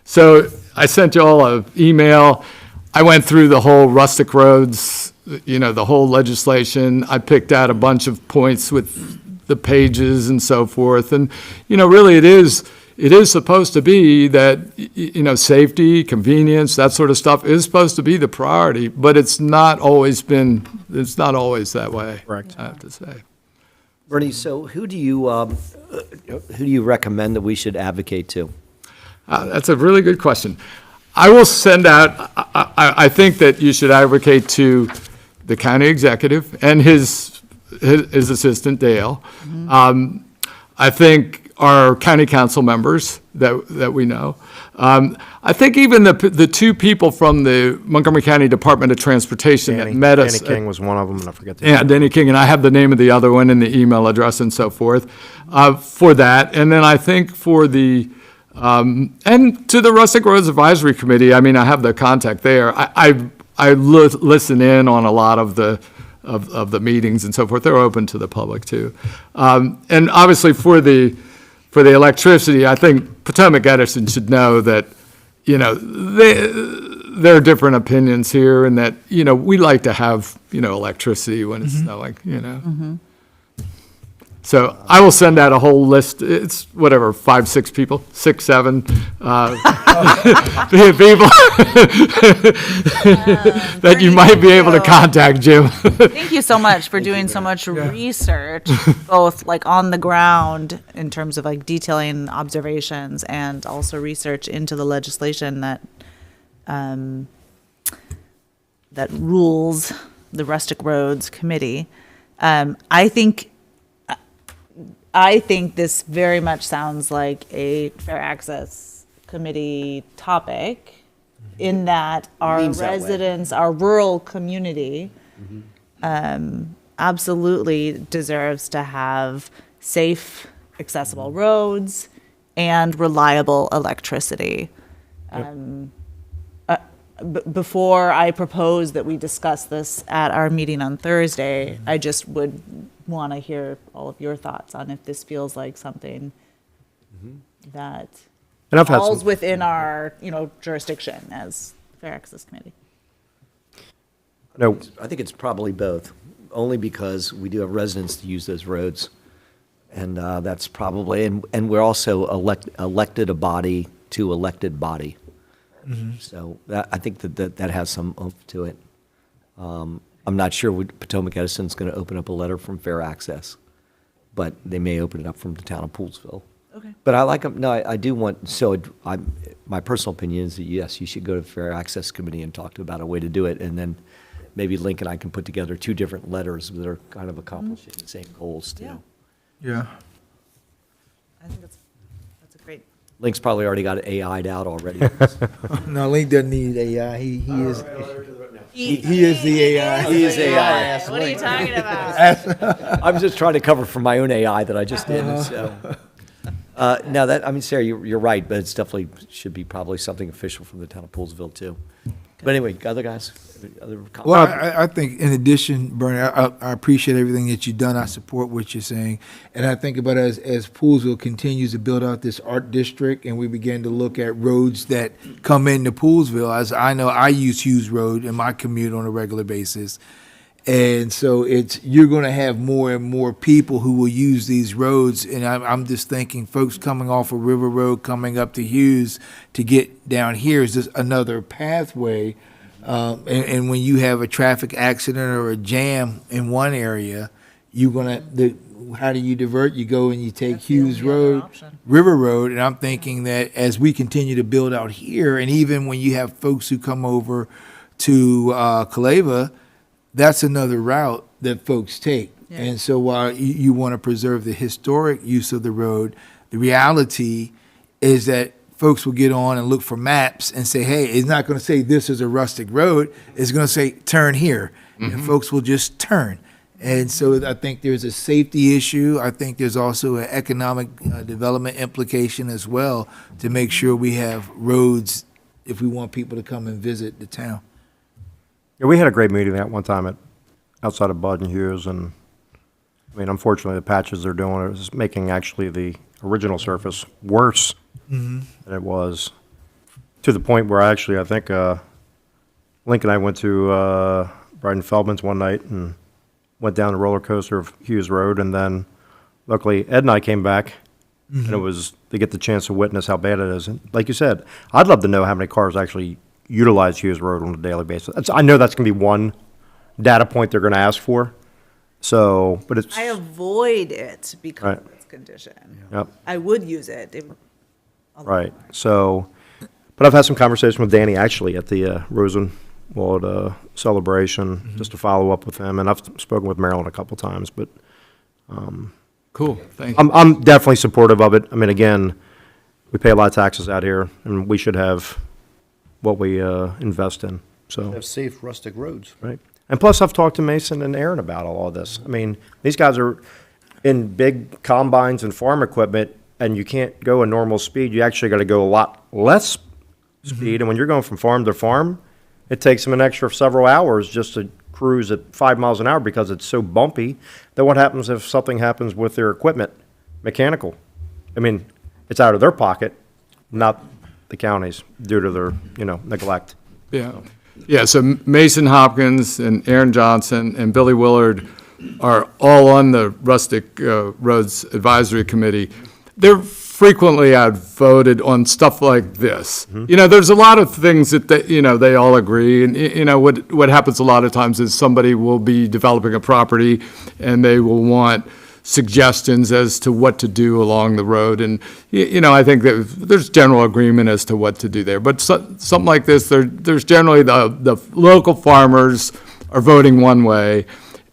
So I sent you all an email. I went through the whole Rustic Roads, the whole legislation. I picked out a bunch of points with the pages and so forth. And, really it is supposed to be that, safety, convenience, that sort of stuff is supposed to be the priority, but it's not always that way. Correct. I have to say. Bernie, so who do you recommend that we should advocate to? That's a really good question. I will send out, I think that you should advocate to the county executive and his assistant, Dale. I think our county council members that we know. I think even the two people from the Montgomery County Department of Transportation that met us. Danny King was one of them, and I forget the Yeah, Danny King, and I have the name of the other one and the email address and so forth for that. And then I think for the, and to the Rustic Roads Advisory Committee, I mean, I have the contact there. I listen in on a lot of the meetings and so forth. They're open to the public too. And obviously for the electricity, I think Potomac Edison should know that, there are different opinions here and that, we like to have, electricity when it's snowing, So I will send out a whole list. It's whatever, 5, 6 people, 6, 7 people that you might be able to contact, Jim. Thank you so much for doing so much research, both like on the ground in terms of like detailing observations and also research into the legislation that rules the Rustic Roads Committee. I think this very much sounds like a Fair Access Committee topic in that our Leans that way. residents, our rural community, absolutely deserves to have safe, accessible roads and reliable electricity. Before I propose that we discuss this at our meeting on Thursday, I just would want to hear all of your thoughts on if this feels like something that And I've had falls some, within our, jurisdiction as Fair Access Committee. No, I think it's probably both, only because we do have residents to use those roads. And that's probably, and we're also elected a body to elected body. So I think that has some oomph to it. I'm not sure Potomac Edison's going to open up a letter from Fair Access, but they may open it up from the town of Poolesville. Okay. But I like them, no, I do want, my personal opinion is that, yes, you should go to the Fair Access Committee and talk about a way to do it, and then maybe Link and I can put together two different letters that are kind of accomplishing the same goals, too. Yeah. Yeah. I think that's a great. Link's probably already got it AI'd out already. No, Link doesn't need AI. He is. He is the AI. He is AI. What are you talking about? I'm just trying to cover for my own AI that I just did, so. No, I mean, Sarah, you're right, but it's definitely should be probably something official from the town of Poolesville, too. But anyway, other guys, other comments? Well, I think in addition, Bernie, I appreciate everything that you've done. I support what you're saying. And I think about as Poolesville continues to build out this art district and we begin to look at roads that come into Poolesville, as I know I use Hughes Road in my commute on a regular basis. And so you're going to have more and more people who will use these roads. And I'm just thinking folks coming off of River Road, coming up to Hughes to get down here is just another pathway. And when you have a traffic accident or a jam in one area, how do you divert? You go and you take That's the Hughes only other Road, option. River Road. And I'm thinking that as we continue to build out here, and even when you have folks who come over to Caleva, that's another route that folks take. Yeah. And so while you want to preserve the historic use of the road, the reality is that folks will get on and look for maps and say, hey, it's not going to say this is a rustic road. It's going to say turn here. And folks will just turn. And so I think there's a safety issue. I think there's also an economic development implication as well to make sure we have roads if we want people to come and visit the town. yeah, we had a great meeting at one time outside of Bud and Hughes, and, I mean, unfortunately, the patches they're doing is making actually the original surface worse than it was, to the point where I think Link and I went to Brian Feldman's one night and went down the roller coaster of Hughes Road, and then luckily Ed and I came back, and it was to get the chance to witness how bad it is. And like you said, I'd love to know how many cars actually utilize Hughes Road on a daily basis. I know that's going to be one data point they're going to ask for. So, but it's, I avoid it because Right. of its condition. yep, I would use it. right. So, but I've had some conversation with Danny actually at the Rosenwald celebration, just to follow up with him. And I've spoken with Marilyn a couple times, but Cool, thank you. I'm definitely supportive of it. I mean, again, we pay a lot of taxes out here, and we should have what we invest in, so. Have safe rustic roads. Right. And plus, I've talked to Mason and Aaron about all of this. I mean, these guys are in big combines and farm equipment, and you can't go a normal speed. You actually got to go a lot less speed. And when you're going from farm to farm, it takes them an extra several hours just to cruise at 5 miles an hour because it's so bumpy. Then what happens if something happens with their equipment, mechanical? I mean, it's out of their pocket, not the county's, due to their, neglect. Yeah, yeah, so Mason Hopkins and Aaron Johnson and Billy Willard are all on the Rustic Roads Advisory Committee. They're frequently outvoted on stuff like this. There's a lot of things that they all agree, and what happens a lot of times is somebody will be developing a property and they will want suggestions as to what to do along the road. And, I think that there's general agreement as to what to do there. But something like this, there's generally the local farmers are voting one way,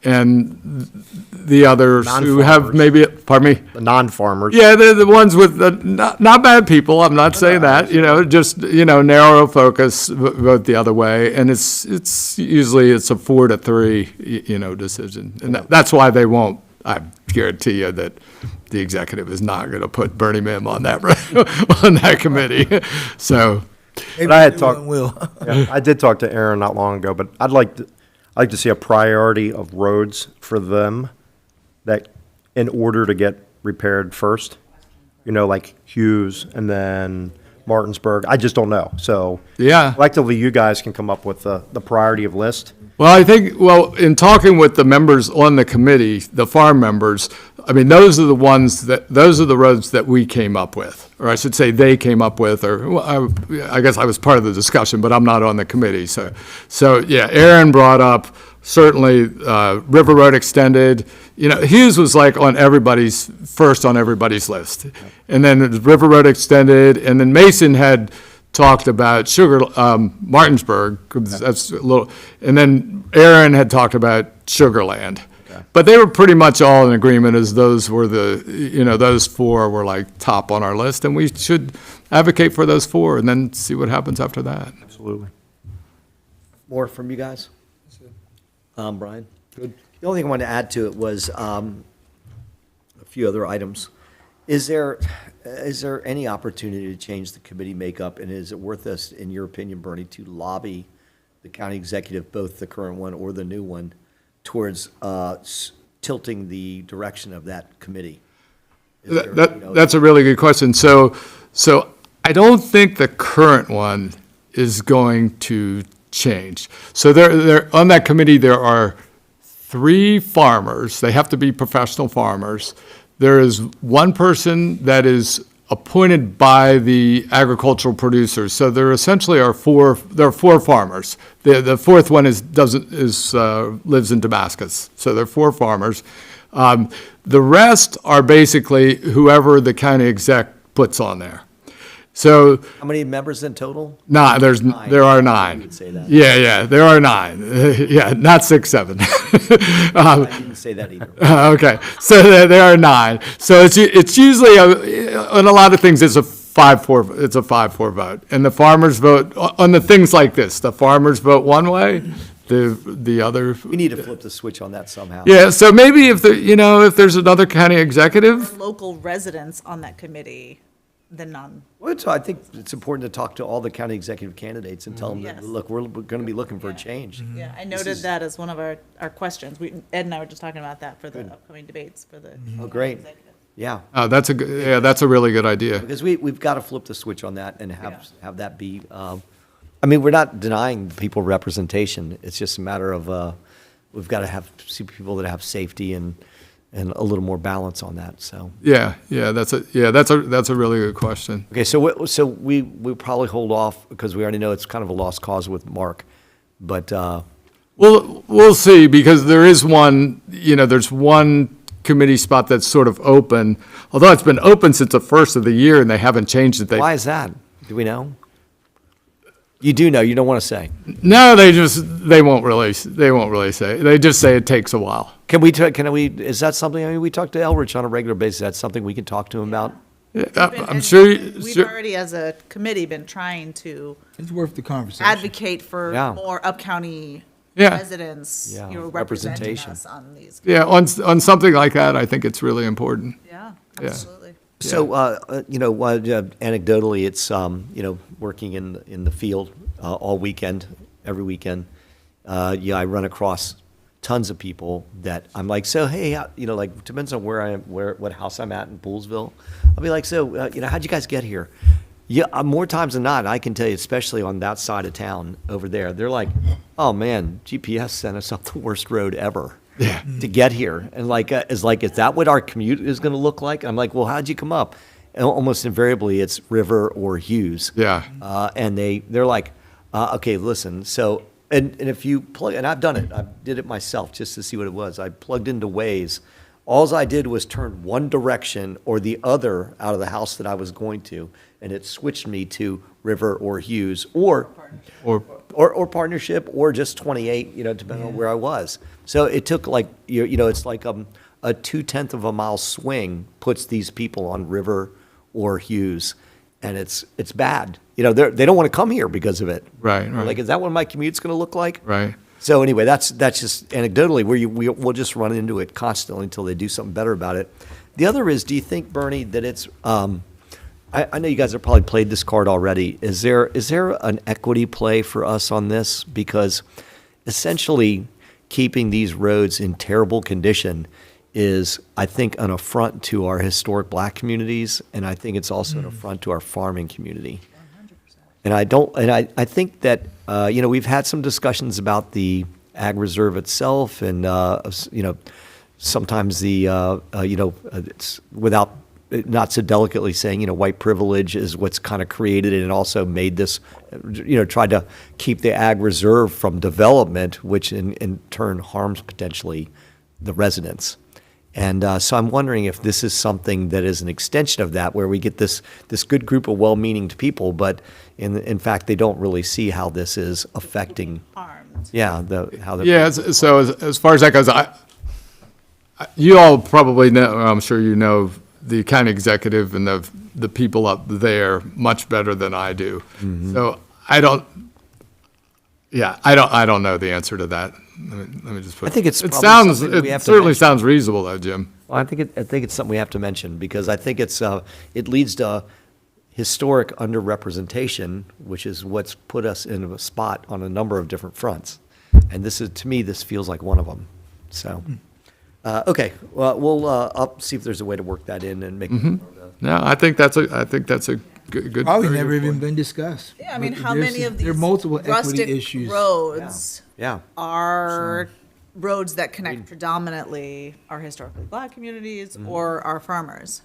and the others who have maybe, pardon me? The non-farmers. Yeah, they're the ones with not bad people. I'm not saying that. Just narrow focus, vote the other way, and it's usually a 4-3 decision, and that's why they won't. I guarantee you that the executive is not going to put Bernie Mim on that on that committee. So, But I had talked. Everyone will. Yeah, I did talk to Aaron not long ago, but I'd like to see a priority of roads for them that, in order to get repaired first, like Hughes and then Martinsburg. I just don't know. So yeah. collectively, you guys can come up with the priority of list. Well, I think, in talking with the members on the committee, the farm members, I mean, those are the roads that we came up with, or I should say they came up with, or well, I guess I was part of the discussion, but I'm not on the committee. So yeah, Aaron brought up certainly River Road Extended. Hughes was like first on everybody's list. And then it was River Road Extended, and then Mason had talked about Martinsburg, 'cause that's a little, and then Aaron had talked about Sugarland. But they were pretty much all in agreement as those were those four were like top on our list, and we should advocate for those four and then see what happens after that. Absolutely. More from you guys? Brian? Good. The only thing I wanted to add to it was a few other items. Is there any opportunity to change the committee makeup, and is it worth us, in your opinion, Bernie, to lobby the county executive, both the current one or the new one, towards tilting the direction of that committee? That's a really good question. So I don't think the current one is going to change. So there on that committee, there are 3 farmers. They have to be professional farmers. There is one person that is appointed by the agricultural producers. So there essentially are 4 farmers. The fourth one lives in Damascus. So there are 4 farmers. The rest are basically whoever the county exec puts on there. So How many members in total? there are 9. You would say that. Yeah, there are 9. Yeah, not 6, 7. I didn't say that either. Okay, so there are 9. So it's usually on a lot of things it's a 5-4. It's a 5-4 vote, and the farmers vote on the things like this. The farmers vote one way, the other. We need to flip the switch on that somehow. Yeah, so maybe if there's another county executive. Local residents on that committee, than none. Well, so I think it's important to talk to all the county executive candidates and tell them that, Yes. look, we're going to be looking for a change. Yeah, I noted that as one of our questions. Ed and I were just talking about that for the upcoming debates for the. Oh, great. executive. Yeah, Oh, that's a really good idea. because we've got to flip the switch on that and have that be, I mean, we're not denying people representation. It's just a matter of, we've got to see people that have safety and a little more balance on that, so. Yeah, that's a really good question. Okay, so we'll probably hold off because we already know it's kind of a lost cause with Mark, but, We'll see, because there is one, there's one committee spot that's sort of open, although it's been open since the first of the year and they haven't changed it. why is that? Do we know? You do know, you don't want to say. No, they won't really say. They just say it takes a while. Is that something, I mean, we talk to Elrich on a regular basis, that's something we can talk to him about? I'm sure. We've already, as a committee, been trying to It's worth the conversation. advocate for Yeah. more up-county Yeah. residents, Yeah, representing representation. us on these. Yeah, on something like that, I think it's really important. Yeah, Yeah. absolutely. So, anecdotally, it's, working in the field all weekend, every weekend. I run across tons of people that I'm like, so, hey, like, depends on where I am, what house I'm at in Poolesville. I'll be like, so, how'd you guys get here? Yeah, more times than not, I can tell you, especially on that side of town over there, they're like, oh, man, GPS sent us up the worst road ever. Yeah. To get here, and is that what our commute is going to look like? I'm like, well, how'd you come up? And almost invariably, it's River or Hughes. Yeah. And they're like, okay, listen. So, and if you plug, and I've done it. I did it myself just to see what it was. I plugged into Waze. All I did was turn one direction or the other out of the house that I was going to, and it switched me to River or Hughes or partnership or just 28, depending on where I was. So it took it's like a 0.2 of a mile swing puts these people on River or Hughes, and it's bad. They don't want to come here because of it. Right. Like, is that what my commute's going to look like? Right. So anyway, that's just anecdotally where we'll just run into it constantly until they do something better about it. The other is, do you think, Bernie, that it's I know you guys have probably played this card already. Is there an equity play for us on this? Because essentially keeping these roads in terrible condition is, I think, an affront to our historic black communities, and I think it's also an affront to our farming community. 100%. And I think that, we've had some discussions about the ag reserve itself, and sometimes it's without not so delicately saying, white privilege is what's kind of created it and also made this, tried to keep the ag reserve from development, which in turn harms potentially the residents. And so I'm wondering if this is something that is an extension of that, where we get this good group of well-meaning people, but in fact, they don't really see how this is affecting. Harmed. Yeah, So as far as that goes, you all probably know, I'm sure you know, the county executive and the people up there much better than I do. So I don't know the answer to that. Let me just put. I think it's it probably sounds, something we it have to certainly mention. sounds reasonable though, Jim. Well, I think it's something we have to mention, because I think it leads to historic underrepresentation, which is what's put us in a spot on a number of different fronts. And to me, this feels like one of them. So, okay, well, I'll see if there's a way to work that in and make. No, I think that's a good. Probably very never good even point. been discussed. Yeah, I mean, But how there's- many of these There are multiple rustic equity issues. roads Yeah. are roads that connect predominantly our historically black communities or our farmers?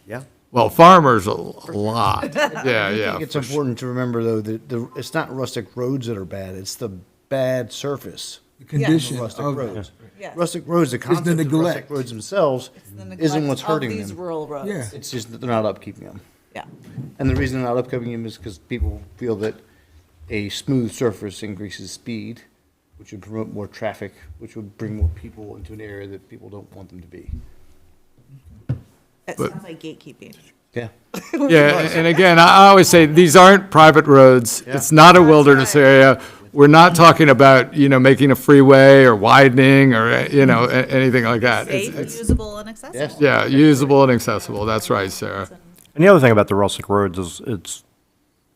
Yeah. Well, farmers a lot. Yeah, I yeah. think it's important to remember, though, that it's not rustic roads that are bad, it's the bad surface The condition of rustic of, roads. Yes. Rustic roads, the concept of rustic neglect. roads themselves The isn't neglect what's of hurting these them. rural roads. Yeah. It's just that they're not upkeeping them. Yeah. And the reason they're not upkeeping them is because people feel that a smooth surface increases speed, which would promote more traffic, which would bring more people into an area that people don't want them to be. It But- sounds like gatekeeping. Yeah. Yeah, and again, I always say, these aren't private roads. It's not a wilderness right. area. We're not talking about, making a freeway or widening or, anything like that. Safe, usable, and accessible. Yes. Yeah, usable and accessible. That's right, Sarah. And the other thing about the rustic roads is it's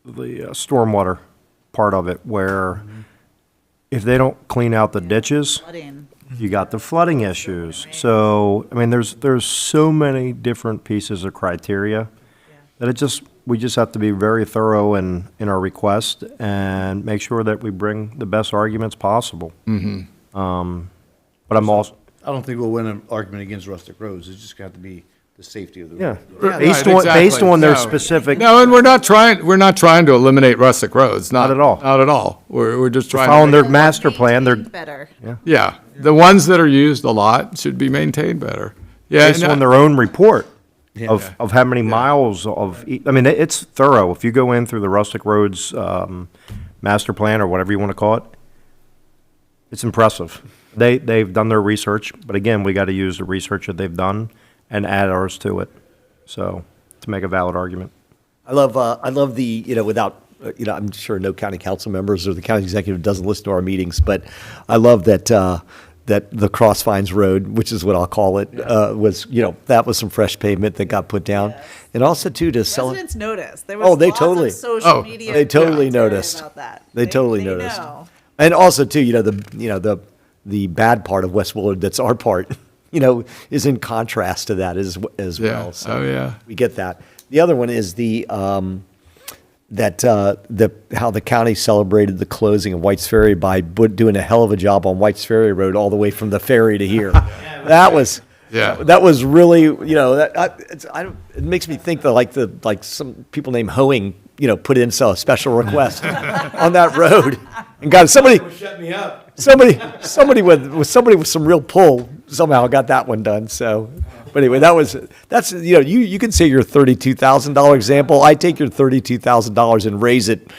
the stormwater part of it, where if they don't clean out the ditches, Flooding. you got the flooding issues. So, I mean, there's so many different pieces of criteria that we just have to be very thorough in our request and make sure that we bring the best arguments possible. But I'm also, I don't think we'll win an argument against rustic roads. It's just got to be the safety of the yeah, road. based Right, based exactly. on their No. specific, No, and we're not trying to eliminate rustic roads. Not at all. Not at all. We're just trying to. following make- their master plan, they're, Maintained better. Yeah, the ones that are used a lot should be maintained better. Yeah, based and on their own report of how many miles I mean, it's thorough. If you go in through the rustic roads, master plan or whatever you want to call it, it's impressive. They've done their research, but again, we got to use the research that they've done and add ours to it. So, to make a valid argument. I love the, without, I'm sure no county council members or the county executive doesn't listen to our meetings, but I love that, that the Crossvines Road, which is what I'll call it, was, that was some fresh pavement that got put down. Yes. And also too, to sell. Residents noticed. There Oh, was they lots totally- of social Oh, media. they totally commentary noticed. about that. They totally they noticed. know. And also too, the bad part of West Willard, that's our part, is in contrast to that as Yeah. well. So Oh, yeah. we get that. The other one is how the county celebrated the closing of White's Ferry by doing a hell of a job on White's Ferry Road all the way from the ferry to here. That was Yeah. that was really it makes me think that like some people named Hoeing put in a special request on that road and got somebody. Shut me up. Somebody with some real pull somehow got that one done. So, but anyway, that's you can say your $32,000 example. I take your $32,000 and raise it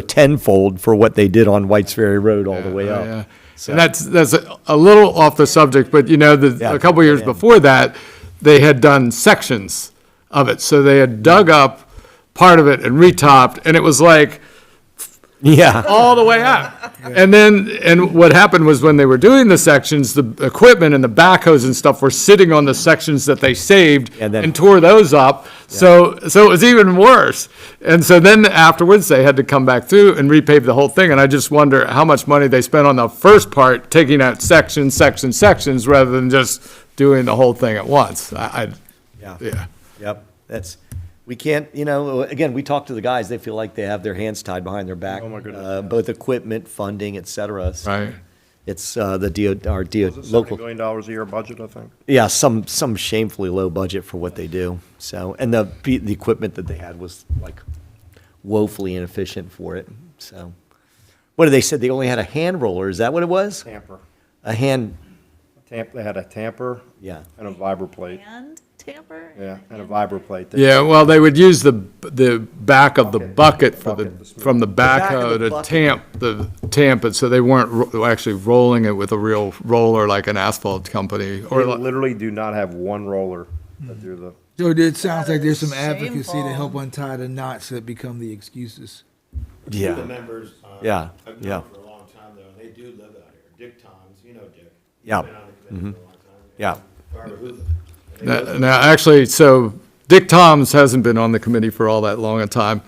tenfold for what they did on White's Ferry Road all the way up. Yeah. So- And that's a little off the subject, but Yeah. a couple years before that, they had done sections of it. So they had dug up part of it and retopped, and it was like Yeah. all the way up. And what happened was when they were doing the sections, the equipment and the backhoes and stuff were sitting on the sections that they saved And then- and tore those up. So it was even worse. And so then afterwards, they had to come back through and repave the whole thing. And I just wonder how much money they spent on the first part, taking out sections, rather than just doing the whole thing at once. Yeah. Yep. We can't, again, we talk to the guys, they feel like they have their hands tied behind their back. Oh, my goodness. Both equipment, funding, et cetera. So, Right. It's our $70 local, million a year budget, I think. yeah, some shamefully low budget for what they do. So, and the equipment that they had was like woefully inefficient for it. So, what did they said? They only had a hand roller. Is that what it was? Tamper. A hand, They had a tamper. yeah. And a vibroplate. And tamper? Yeah, and a vibroplate. Yeah, well, they would use the back of the bucket for the, Bucket, the from the back of backhoe the to tamp it, so they weren't actually rolling it with a real roller like an asphalt company. They Or like- literally do not have one roller that do the. So it sounds like there's some Shameful. advocacy to help untie the knots that become the excuses. Yeah. The members, Yeah, I've yeah. known for a long time though, and they do live out here. Dick Toms, you know Dick. He's Yeah. been on the committee for a long time. Yeah. Barbara Hoover. And they live- Now, actually, so Dick Toms hasn't been on the committee for all that long a time.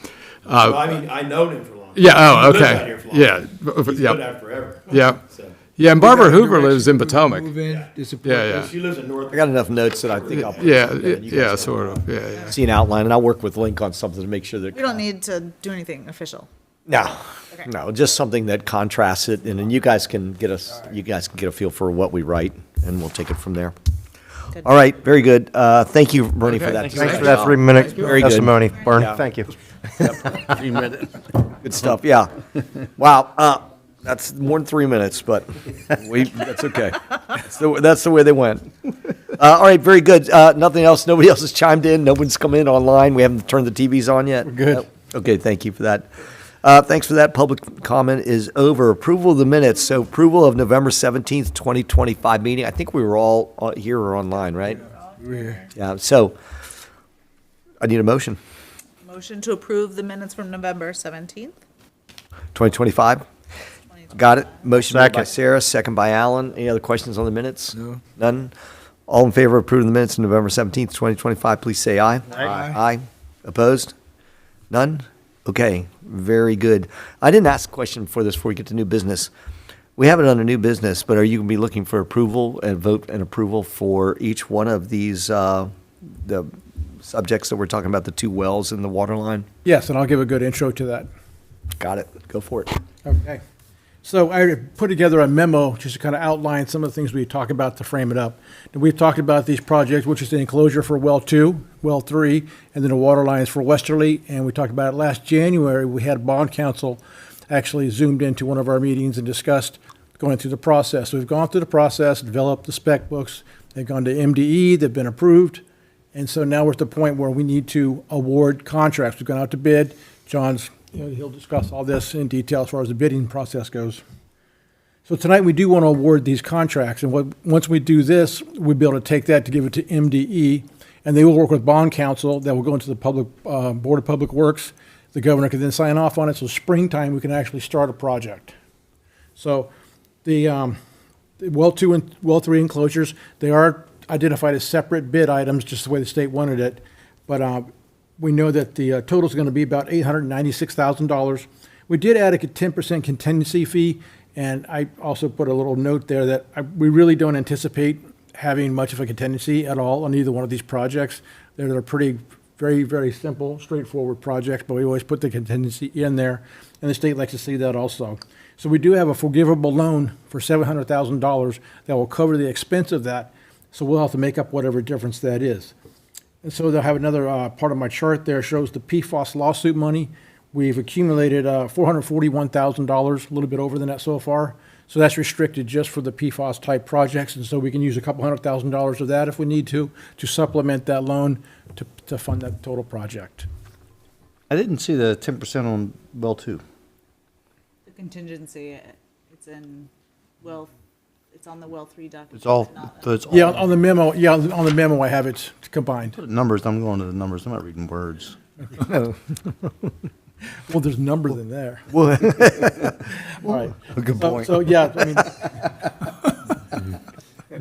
Well, I mean, I known him for a long time. Yeah, oh, He lives out here okay, for a long yeah, time. He's yeah, lived out forever. yeah. So, Yeah, and Barbara Is that a Hoover lives in direction we Potomac. move in to support Yeah, this? yeah. she lives in North. I got enough notes that I think I'll. Yeah, you guys yeah, can sort of, yeah, yeah. See an outline, and I'll work with Link on something to make sure that. We don't need to do anything official. No, Okay. no, just something that contrasts it, and then you guys can get a feel for what we write, and we'll take it from there. Good. All right, very good. Thank you, Bernie, for Okay, that. Thanks for that 3-minute Very good. testimony, Bern. Yeah. Thank you. Good stuff, yeah. Wow, that's more than 3 minutes, but that's okay. That's the way they went. All right, very good. Nothing else, nobody else has chimed in, no one's come in online, we haven't turned the TVs on yet? We're good. Okay, thank you for that. Thanks for that. Public comment is over. Approval of the minutes. So approval of November 17th, 2025 meeting. I think we were all here or online, right? We're- Yeah, so I need a motion. Motion to approve the minutes from November 17th. 2025? Got it. Motion made by Second. Sarah, second by Alan. Any other questions on the minutes? No. None? All in favor of approving the minutes of November 17th, 2025, please say aye. Aye. Aye. Opposed? None? Okay, very good. I didn't ask a question for this before we get to new business. We have it under new business, but are you going to be looking for approval and vote and approval for each one of these, the subjects that we're talking about, the two wells and the water line? Yes, and I'll give a good intro to that. Got it. Go for it. Okay. So I put together a memo just to kind of outline some of the things we talk about to frame it up. And we've talked about these projects, which is the enclosure for well 2, well 3, and then the water lines for Westerly. And we talked about it last January. We had bond counsel actually zoomed into one of our meetings and discussed going through the process. So we've gone through the process, developed the spec books. They've gone to MDE. They've been approved. And so now we're at the point where we need to award contracts. We've gone out to bid. John's, he'll discuss all this in detail as far as the bidding process goes. So tonight, we do want to award these contracts, and once we do this, we'll be able to take that to give it to MDE, and they will work with bond counsel that will go into the public, Board of Public Works. The governor can then sign off on it, so springtime, we can actually start a project. So the well 2 and well 3 enclosures, they are identified as separate bid items, just the way the state wanted it, but we know that the total is going to be about $896,000. We did add a 10% contingency fee, and I also put a little note there that we really don't anticipate having much of a contingency at all on either one of these projects. They're pretty, very, very simple, straightforward projects, but we always put the contingency in there, and the state likes to see that also. So we do have a forgivable loan for $700,000 that will cover the expense of that, so we'll have to make up whatever difference that is. And so they'll have another part of my chart there shows the PFAS lawsuit money. We've accumulated $441,000, a little bit over than that so far. So that's restricted just for the PFAS type projects, and so we can use a couple $100,000 of that if we need to supplement that loan to fund that total project. I didn't see the 10% on well 2. The contingency, it's in, well, it's on the well 3 document. It's all, not- so it's all. Yeah, on the memo, I have it combined. Numbers, I'm going to the numbers, I'm not reading words. Well, there's numbers in there. All right. Good point. So, yeah, I mean,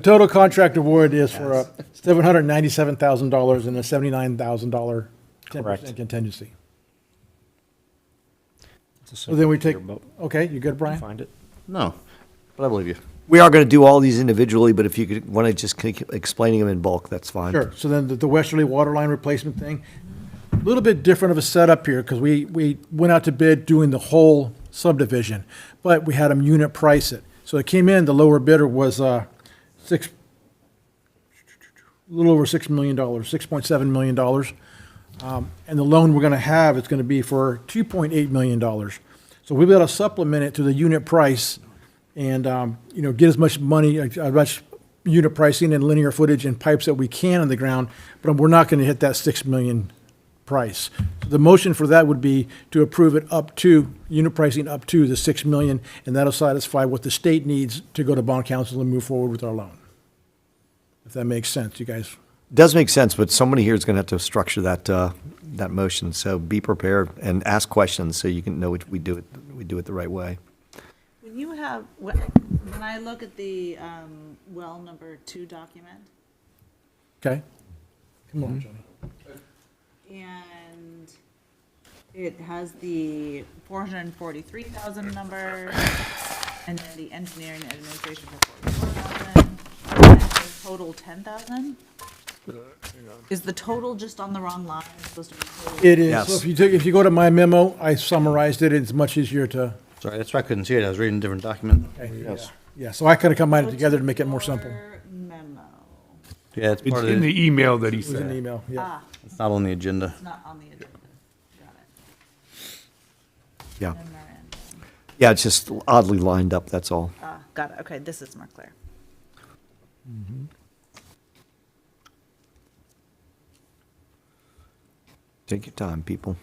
total contract award is for $797,000 and a $79,000 Correct. 10% contingency. So then we take, okay, you good, Brian? Find it. No, but I believe you. We are going to do all these individually, but if you could, want to just keep explaining them in bulk, that's fine. Sure. So then the Westerly water line replacement thing, a little bit different of a setup here because we went out to bid doing the whole subdivision, but we had them unit price it. So it came in, the lower bidder was a little over $6 million, $6.7 million. And the loan we're going to have is going to be for $2.8 million. So we've got to supplement it to the unit price and, get as much money, as much unit pricing and linear footage and pipes that we can on the ground, but we're not going to hit that 6 million price. So the motion for that would be to approve it up to, unit pricing up to the 6 million, and that'll satisfy what the state needs to go to bond council and move forward with our loan. If that makes sense, you guys. Does make sense, but somebody here is going to have to structure that motion, so be prepared and ask questions so you can know we do it the right way. When you have, when I look at the well number 2 document, Okay? Come on, Johnny. and it has the 443,000 number, and then the engineering and administration for 44,000, and the total 10,000? Is the total just on the wrong line? It's supposed to be total. It is. Yes. So if you go to my memo, I summarized it. It's much easier to, Sorry, that's why I couldn't see it. I was reading a different document. yes. Yeah, so I kind of combined it together to make it more simple. Your Memo. Yeah, it's It's part of in the, the email that he It was an sent. email, yeah. Ah, it's not on the agenda. it's not on the agenda. Got it. Yeah, Memorandum. yeah, it's just oddly lined up, that's all. Ah, got it. Okay, this is more clear. Take your time, people.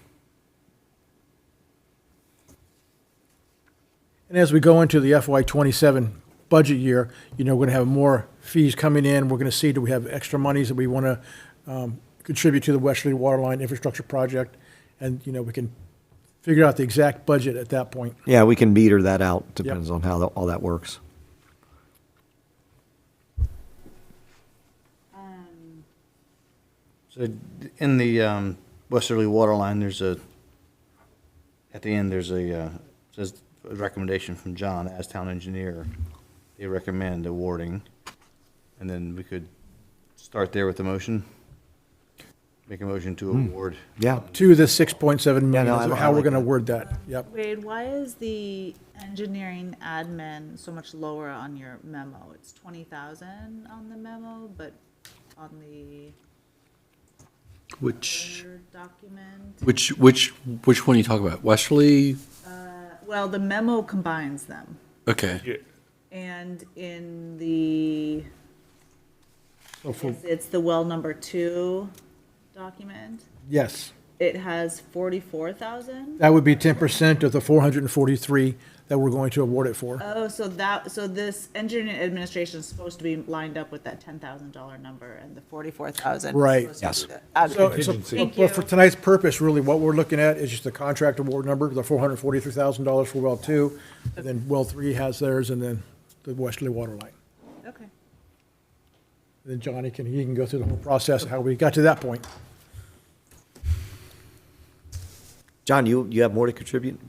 And as we go into the FY '27 budget year, we're going to have more fees coming in. We're going to see, do we have extra monies that we want to contribute to the Westerly Waterline Infrastructure Project? And, we can figure out the exact budget at that point. Yeah, we can meter that out, depends on how all that works. So in the Westerly water line, at the end, says a recommendation from John as town engineer. They recommend awarding, and then we could start there with the motion. Make a motion to award. Yeah, To the 6.7 million, no, is I how we're like going to that. word that. Yep. Wade, why is the engineering admin so much lower on your memo? It's 20,000 on the memo, but on the Which, other document? which one are you talking about? Westerly? Well, the memo combines them. Okay. Yeah. And in the, So for, it's the well number 2 document. yes, It has 44,000. that would be 10% of the 443 that we're going to award it for. Oh, so this engineering administration is supposed to be lined up with that $10,000 number and the 44,000. is Right. supposed to Yes. be the- okay. So, Thank but for you. tonight's purpose, really, what we're looking at is just the contract award number, the $443,000 for well 2, and then well 3 has theirs, and then the Westerly water line. Okay. Then Johnny he can go through the whole process of how we got to that point. John, you have more to contribute?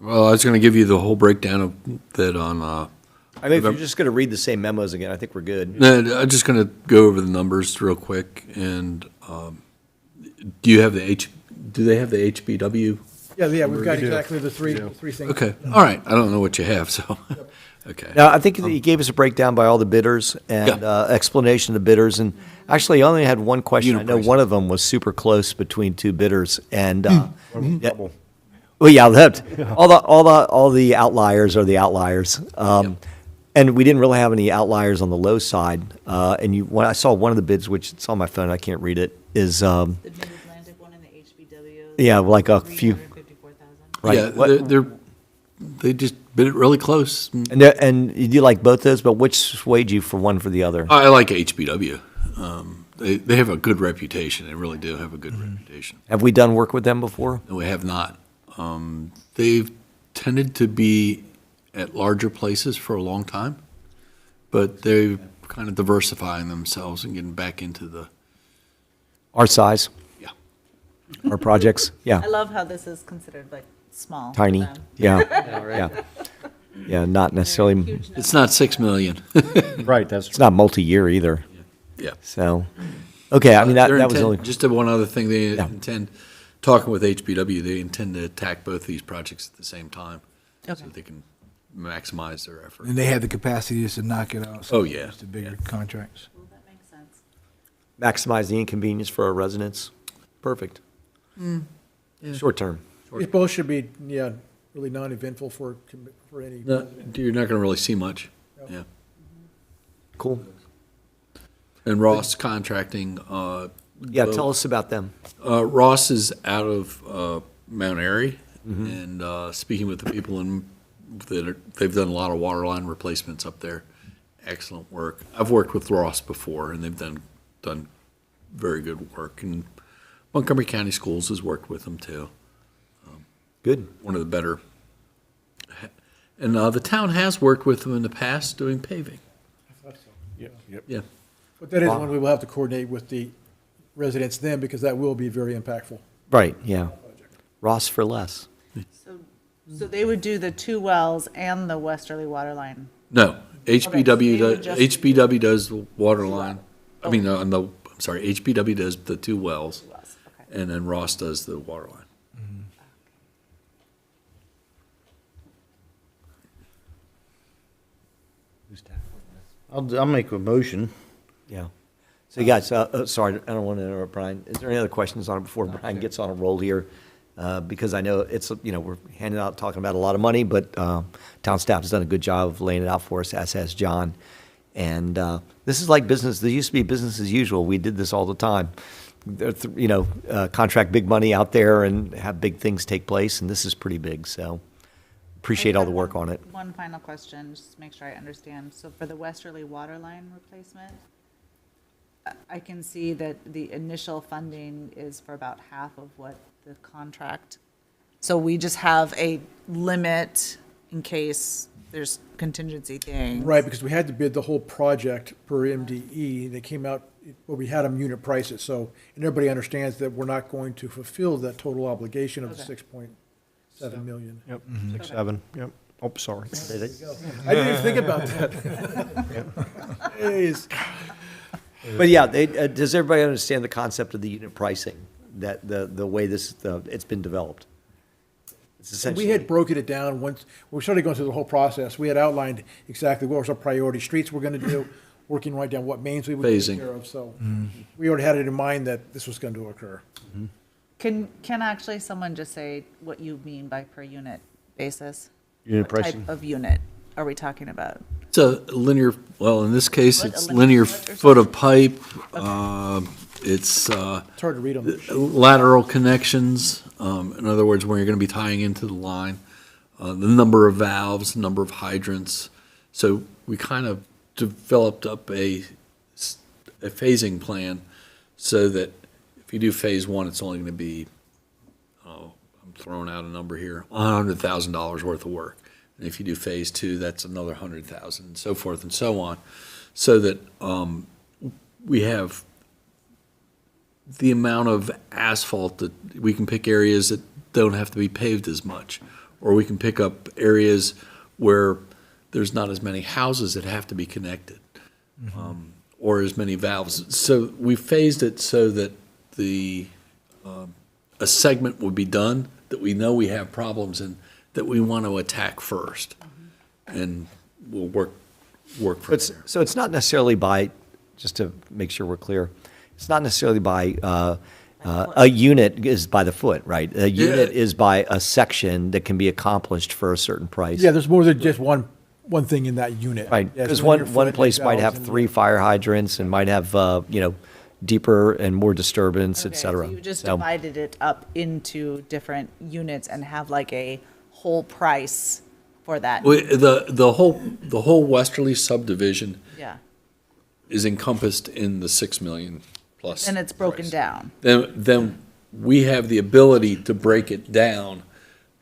Well, I was going to give you the whole breakdown of that on, I mean, if you're just going to read the same memos again, I think we're good. no, I'm just going to go over the numbers real quick. And do they have the HBW? Yeah, we've got exactly the three things. Okay, all right. I don't know what you have, so, okay. Now, I think that he gave us a breakdown by all the bidders and Yeah. explanation of the bidders, and actually, I only had one question. I Unit know price. one of them was super close between two bidders, and, yeah. Well, yeah, all the outliers are the outliers. And we didn't really have any outliers on the low side. When I saw one of the bids, which it's on my phone, I can't read it, is, The Mid-Atlantic one and the HBW. yeah, like a few, 354,000. right. Yeah, What- they just bid it really close. and you like both those, but which swayed you for one for the other? I like HBW. They have a good reputation. They really do have a good reputation. Have we done work with them before? No, we have not. They've tended to be at larger places for a long time, but they're kind of diversifying themselves and getting back into the, Our size, yeah. our projects, yeah. I love how this is considered like small. for Tiny, them. yeah, right. yeah. Yeah, not necessarily, Huge number. It's not 6 million. Right, that's it's not multi-year either, Yeah. so, okay, I mean, that Their was intent- only, Just one other thing, they Yeah. intend, talking with HBW, they intend to attack both these projects at the same time. So Okay. they can maximize their effort. And they have the capacity just to knock it out. so Oh, yeah. it's the bigger contracts. That makes sense. Maximize the inconvenience for our residents. Perfect. Short term. These both should be, yeah, really non-eventful for any. No, you're not gonna really see much, yeah. Cool. And Ross Contracting, Yeah, tell us about them. Ross is out of Mount Airy, and speaking with the people they've done a lot of water line replacements up there. Excellent work. I've worked with Ross before, and they've done very good work. And Montgomery County Schools has worked with them too. Good. One of the better. And the town has worked with them in the past doing paving. Yeah. But that is one we will have to coordinate with the residents then, because that will be very impactful. Right, yeah. Ross for less. So they would do the 2 wells and the westerly water line. No, HBW they would does, just- HBW does the water line. I mean, I'm sorry, HBW does the 2 wells, Wells, okay. and then Ross does the water line. I'll make a motion. Yeah. So you guys, sorry, I don't want to interrupt Brian. Is there any other questions on it before Brian gets on a roll here? Because I know it's, we're handing out, talking about a lot of money, but town staff has done a good job of laying it out for us, as has John. And this is like business. There used to be business as usual. We did this all the time. Contract big money out there and have big things take place, and this is pretty big, so appreciate all the work on it. One final question, just to make sure I understand. So for the westerly water line replacement, I can see that the initial funding is for about half of what the contract. So we just have a limit in case there's contingency things. Right, because we had to bid the whole project per MDE. They came out, well, we had them unit prices, so, and everybody understands that we're not going to fulfill that total obligation of the Okay. 6.7 million. Yep, 6, 7, yep. Oh, sorry. I didn't even think about that. Jeez. But yeah, does everybody understand the concept of the unit pricing, that the way it's been developed? It's We essentially. had broken it down once, we started going through the whole process. We had outlined exactly what was our priority streets we're gonna do, working right down what mains we would take Phasing. care of, so. We already had it in mind that this was going to occur. Can actually someone just say what you mean by per unit basis? Unit What pricing? type of unit are we talking about? It's a linear, well, in this case, What, it's a linear foot or foot of pipe. It's It's hard to read on the sheet. lateral connections. In other words, where you're going to be tying into the line, the number of valves, number of hydrants. So we kind of developed up a phasing plan so that if you do phase 1, it's only going to be, I'm throwing out a number here, $100,000 worth of work. And if you do phase 2, that's another 100,000, and so forth and so on, so that we have the amount of asphalt that we can pick areas that don't have to be paved as much, or we can pick up areas where there's not as many houses that have to be connected, or as many valves. So we phased it so that a segment would be done that we know we have problems in, that we want to attack first, and we'll work from there. So it's not necessarily by, just to make sure we're clear, it's not necessarily by, a unit is by the foot, right? A unit is by a section that can be accomplished for a certain price. Yeah, there's more than just one thing in that unit. Right, Yeah, because it's linear one foot, place might have valves, and- 3 fire hydrants and might have, deeper and more disturbance, et Okay, cetera. So you just So- divided it up into different units and have like a whole price for that? The whole westerly subdivision Yeah, is encompassed in the 6 million plus. and it's broken price. down. Then we have the ability to break it down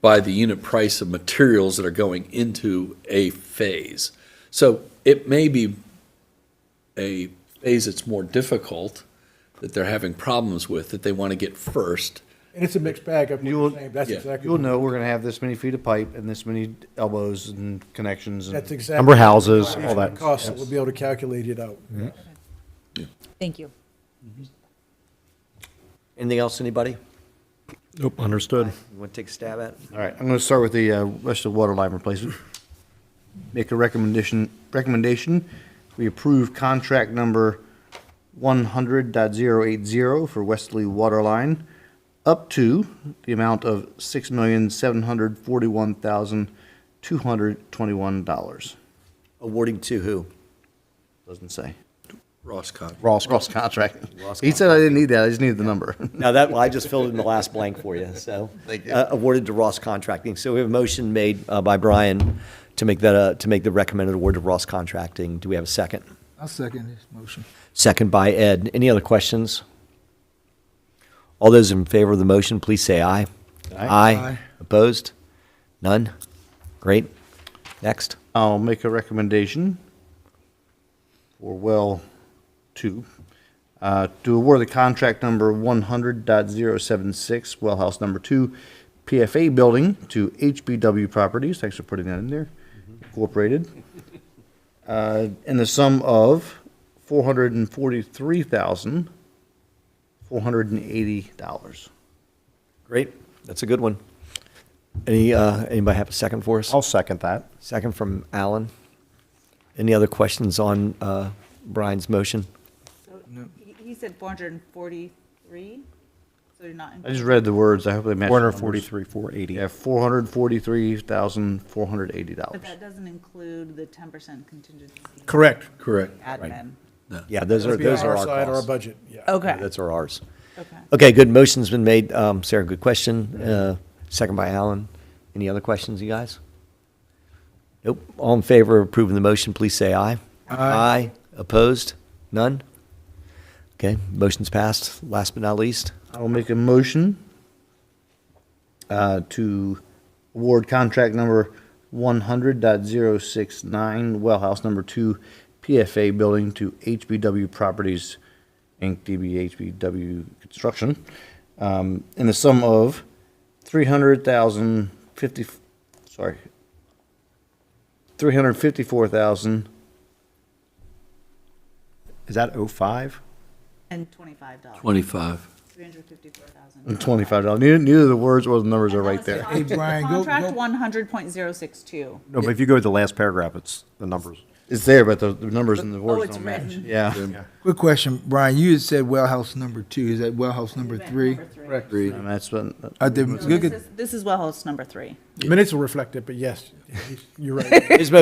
by the unit price of materials that are going into a phase. So it may be a phase that's more difficult, that they're having problems with, that they want to get first. And it's a mixed bag of, You'll- that's yeah, exactly. You'll know we're gonna have this many feet of pipe and this many elbows and connections and. That's exactly. Number of houses, all that. Costs, so we'll be able to calculate it out. Thank you. Anything else, anybody? Nope, understood. You want to take a stab at? All right, I'm gonna start with the rest of the water line replacement. make a recommendation. We approve contract number 100.080 for Westerly Waterline up to the amount of $6,741,221. Awarding to who? Doesn't say. Ross Cotton. Ross Contracting. He said I didn't need that, I just needed the number. Now that, I just filled in the last blank for you, so. Thank you. Awarded to Ross Contracting. So we have a motion made by Brian to make that, to make the recommended award to Ross Contracting. Do we have a second? I'll second this motion. Second by Ed. Any other questions? All those in favor of the motion, please say aye. Aye. Opposed? None? Great. Next. I'll make a recommendation for well 2, to award the contract number 100.076, well house number 2, PFA building to HBW Properties, thanks for putting that in there, Incorporated, in the sum of $443,480. Great. That's a good one. Anybody have a second for us? I'll second that. Second from Alan. Any other questions on Brian's motion? He said 443, so you're not. I just read the words, I hope they match. the numbers. 443, 480. Yeah, $443,480. But that doesn't include the 10% contingency. Correct. Correct. Admin. Yeah, those are That'd be on our side or our costs. budget, yeah. Okay, Those are ours. okay. Okay, good. Motion's been made. Sarah, good question. Second by Alan. Any other questions, you guys? Nope. All in favor of approving the motion, please say aye. Aye. Opposed? None? Okay, motion's passed. Last but not least. I will make a motion to award contract number 100.069, well house number 2, PFA building to HBW Properties, Inc., DB HBW Construction, in the sum of $354,000. Is that 05? And $25. 25. $354,000. $25. Neither the words or the numbers are right there. Hey, Brian, Contract go. 100.062. No, but if you go to the last paragraph, it's the numbers. It's there, but the numbers and the Oh, words it's don't match. written. Yeah. Quick question, Brian, you had said well house number 2, is that well house number 3? Three. And that's what, This is well house number 3. Minutes will reflect it, but yes, you're right. His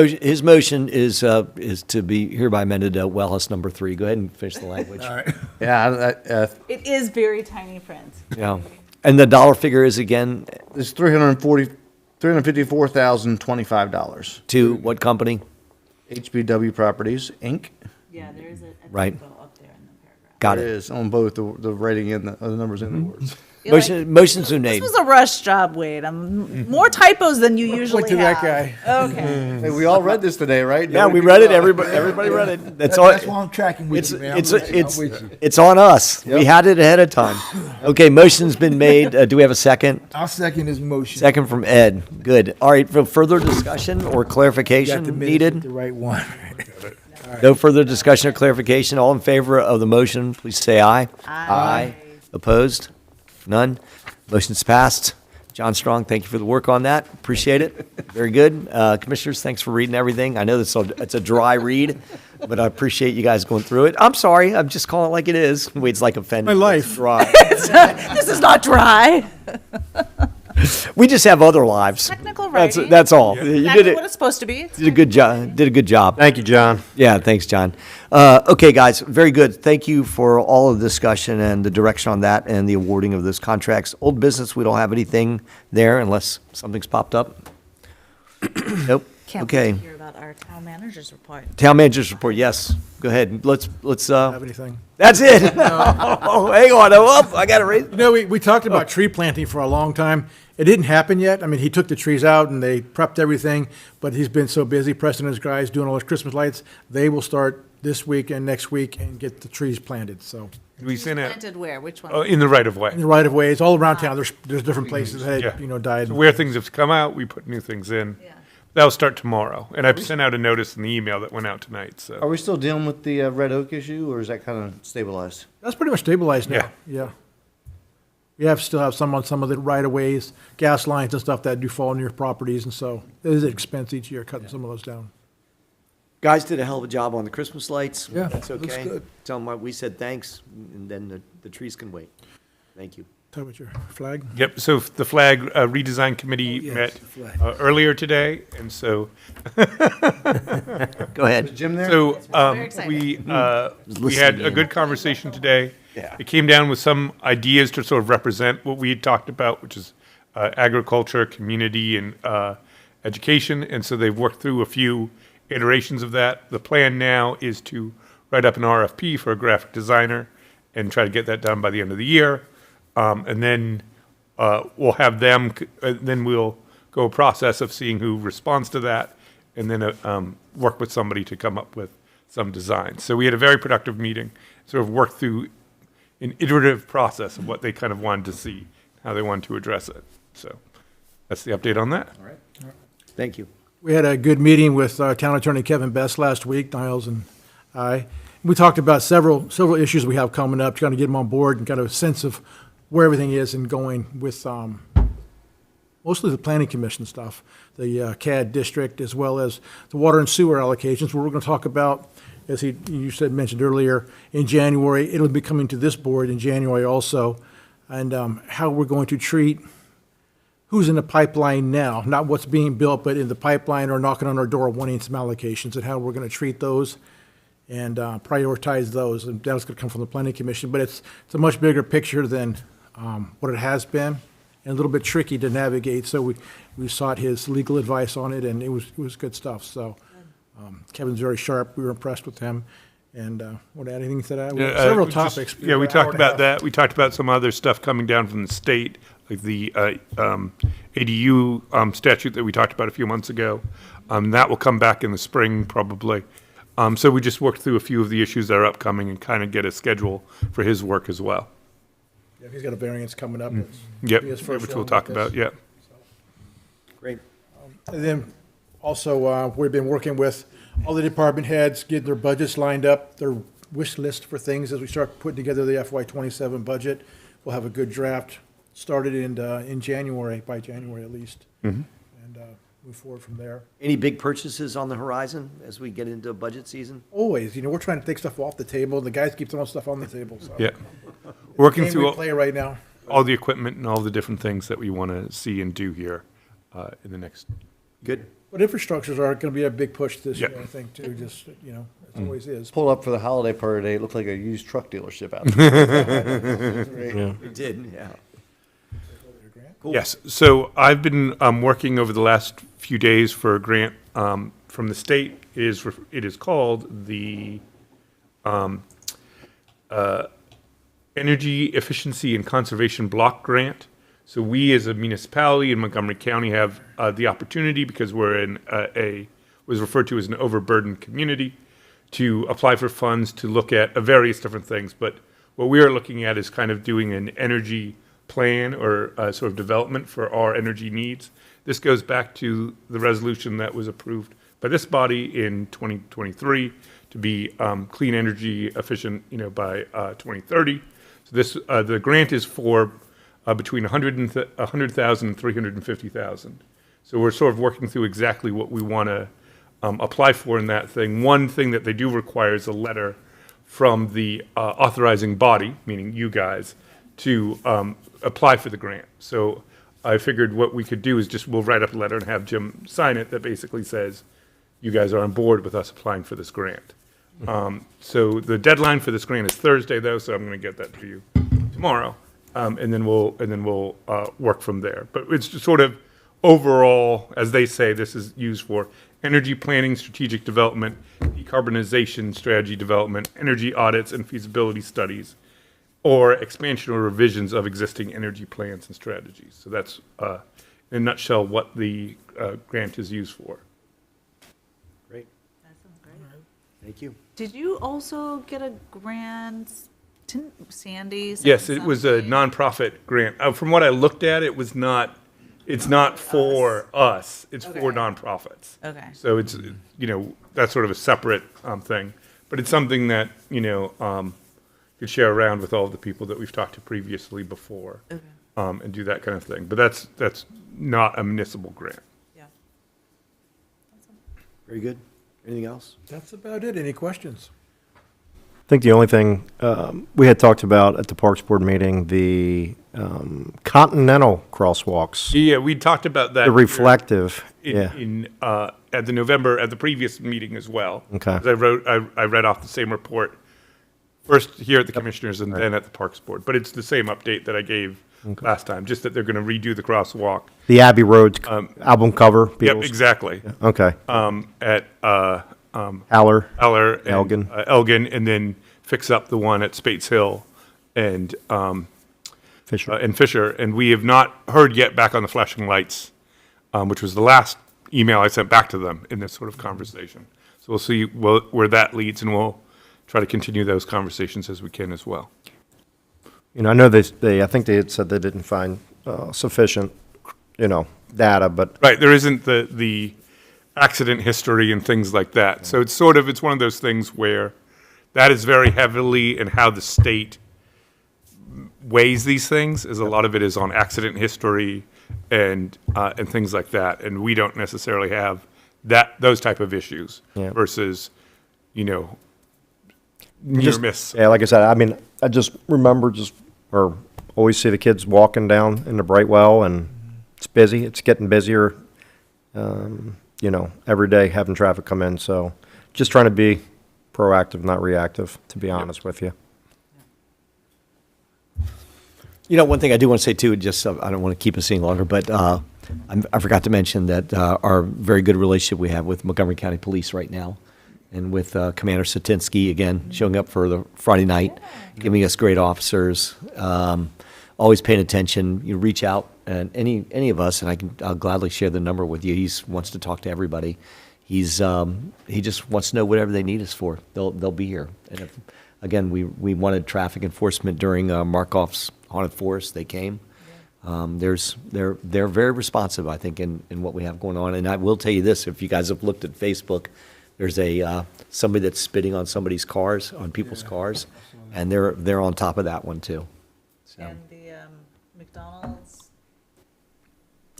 motion is to be hereby amended to well house number 3. Go ahead and finish the language. All right. yeah, It is very tiny print. Yeah. And the dollar figure is again it's $354,025. to what company? HBW Properties, Inc. Yeah, there is a Right. typo up there in the paragraph. Got It it. is on both the writing and the numbers and the words. You're like, Motion's been made. this was a rush job, Wade. More typos than you usually Point to that have. guy. Okay. Hey, we all read this today, right? Yeah, we read it. Everybody read it. That's all. That's why I'm tracking with It's, you, man. it's, I'm with it's, you. it's on us. We had it ahead of time. Okay, motion's been made. Do we have a second? I'll second his motion. Second from Ed. Good. All right, for further discussion or Got the clarification minutes with needed? the right one. No further discussion or clarification. All in favor of the motion, please say aye. Aye. Opposed? None? Motion's passed. John Strong, thank you for the work on that. Appreciate it. Very good. Commissioners, thanks for reading everything. I know it's a dry read, but I appreciate you guys going through it. I'm sorry, I'm just calling it like it is. Wade's like offended. My life. It's dry. This is not dry. We just have other lives. Technical writing. That's all. You Exactly did what it. it's supposed to be. Did a good job. Did a good job. Thank you, John. Yeah, thanks, John. Okay, guys, very good. Thank you for all of the discussion and the direction on that and the awarding of those contracts. Old business, we don't have anything there unless something's popped up. Nope. Can't Okay. wait to hear about our town manager's report. Town manager's report, yes. Go ahead. Let's, Have anything? that's it. Oh, hang on. Oh, I got to raise. You know, we talked about tree planting for a long time. It didn't happen yet. I mean, he took the trees out and they prepped everything, but he's been so busy, Preston and his guys doing all those Christmas lights. They will start this week and next week and get the trees planted, so. We sent out, Planted where? Which one? in the right of way. In the right of ways, all around town, there's different places that, Yeah. had, died. So where things have come out, we put new things in. Yeah. That'll start tomorrow. And I've sent out a notice in the email that went out tonight, Are so. we still dealing with the red oak issue, or is that kind of stabilized? That's pretty much stabilized now, Yeah. yeah. We still have some on some of the right-of-ways, gas lines and stuff that do fall near properties, and so it is an expense each year cutting some of those down. Guys did a hell of a job on the Christmas lights. Yeah, That's looks okay. good. Tell them we said thanks, and then the trees can wait. Thank you. Tell me what your flag? Yep, so the flag redesign committee yes, met the flag. earlier today, and so Go ahead. Jim there? So, Very exciting. we had a good conversation today. Yeah. It came down with some ideas to sort of represent what we had talked about, which is agriculture, community, and education. And so they've worked through a few iterations of that. The plan now is to write up an RFP for a graphic designer and try to get that done by the end of the year. And then we'll have them, then we'll go a process of seeing who responds to that, and then work with somebody to come up with some designs. So we had a very productive meeting, sort of worked through an iterative process of what they kind of wanted to see, how they wanted to address it. So that's the update on that. Thank you. We had a good meeting with Town Attorney Kevin Best last week, Niles and I. We talked about several issues we have coming up, trying to get them on board and kind of a sense of where everything is and going with mostly the planning commission stuff, the CAD district, as well as the water and sewer allocations. We're going to talk about, as mentioned earlier, in January. It'll be coming to this board in January also, and how we're going to treat who's in the pipeline now, not what's being built, but in the pipeline or knocking on our door wanting some allocations, and how we're going to treat those and prioritize those. And that's going to come from the planning commission, but it's a much bigger picture than what it has been, and a little bit tricky to navigate. So we sought his legal advice on it, and it was good stuff. So Kevin's very sharp. We were impressed with him. And want to add anything to that? Several topics. Yeah, we talked about that. We talked about some other stuff coming down from the state, like the ADU statute that we talked about a few months ago. That will come back in the spring probably. So we just worked through a few of the issues that are upcoming and kind of get a schedule for his work as well. Yeah, he's got a variance coming up. Yep, Be his first which one we'll with talk this. about, yeah. Great. And then also, we've been working with all the department heads, getting their budgets lined up, their wish list for things as we start putting together the FY27 budget. We'll have a good draft started in January, by January at least. And move forward from there. Any big purchases on the horizon as we get into budget season? Always, we're trying to take stuff off the table. The guys keep throwing stuff on the table, so. Yeah. Working Game through we play right now. all the equipment and all the different things that we want to see and do here in the next. Good. But infrastructures are going to be a big push this year, Yep. I think, too, just, it always is. Pulled up for the holiday party, it looked like a used truck dealership out there. We did, yeah. Cool. Yes, so I've been working over the last few days for a grant from the state. It is called the Energy Efficiency and Conservation Block Grant. So we, as a municipality in Montgomery County, have the opportunity, because we're in was referred to as an overburdened community, to apply for funds to look at various different things. But what we are looking at is kind of doing an energy plan or sort of development for our energy needs. This goes back to the resolution that was approved by this body in 2023 to be clean energy efficient, by 2030. So this the grant is for between 100,000 and 350,000. So we're sort of working through exactly what we want to apply for in that thing. One thing that they do require is a letter from the authorizing body, meaning you guys, to apply for the grant. So I figured what we could do is we'll write up a letter and have Jim sign it that basically says, you guys are on board with us applying for this grant. So the deadline for this grant is Thursday, though, so I'm going to get that to you tomorrow, and then we'll work from there. But it's just sort of overall, as they say, this is used for energy planning, strategic development, decarbonization strategy development, energy audits and feasibility studies, or expansion or revisions of existing energy plans and strategies. So that's, in a nutshell, what the grant is used for. Great. That sounds great. Thank you. Did you also get a grant, didn't Sandy? send Yes, it was a something? nonprofit grant. From what I looked at, it's not for us, it's for Okay. nonprofits. Okay. So it's, that's sort of a separate thing. But it's something that, could share around with all of the people that we've talked to previously before, and do that kind of thing. But that's not a municipal grant. Yeah. Very good. Anything else? That's about it. Any questions? I think the only thing, we had talked about at the Parks Board meeting, the continental crosswalks, Yeah, we talked about that. the reflective, yeah. At the previous meeting as well. Okay. 'Cause I read off the same report, first here at the Commissioners and then at the Parks Board. But it's the same update that I gave last time, just that they're going to redo the crosswalk. The Abbey Road album cover, Yep, Beatles. exactly. Okay. At Haller, Eller and Elgin. Elgin, and then fix up the one at Spates Hill and Fisher. Fisher. And we have not heard yet back on the flashing lights, which was the last email I sent back to them in this sort of conversation. So we'll see where that leads, and we'll try to continue those conversations as we can as well. You know, I know I think they had said they didn't find sufficient, data, but Right, there isn't the accident history and things like that. So it's one of those things where that is very heavily in how the state weighs these things, is a lot of it is on accident history and things like that. And we don't necessarily have those type of issues Yeah. versus, near Just- miss. yeah, like I said, I mean, I just remember or always see the kids walking down in the Brightwell, and it's busy. It's getting busier, every day having traffic come in. So just trying to be proactive, not reactive, to be honest with you. One thing I do want to say too, just I don't want to keep us any longer, but I forgot to mention that our very good relationship we have with Montgomery County Police right now, and with Commander Satinsky, again, showing up for the Friday night, giving us great officers, always paying attention. You reach out, and any of us, and I'll gladly share the number with you. He wants to talk to everybody. He just wants to know whatever they need us for. They'll be here. And if, again, we wanted traffic enforcement during Markoff's Haunted Forest. They came. They're very responsive, I think, in what we have going on. And I will tell you this: if you guys have looked at Facebook, there's somebody that's spitting on somebody's cars, on people's cars, and they're on top of that one too. So. And the McDonald's.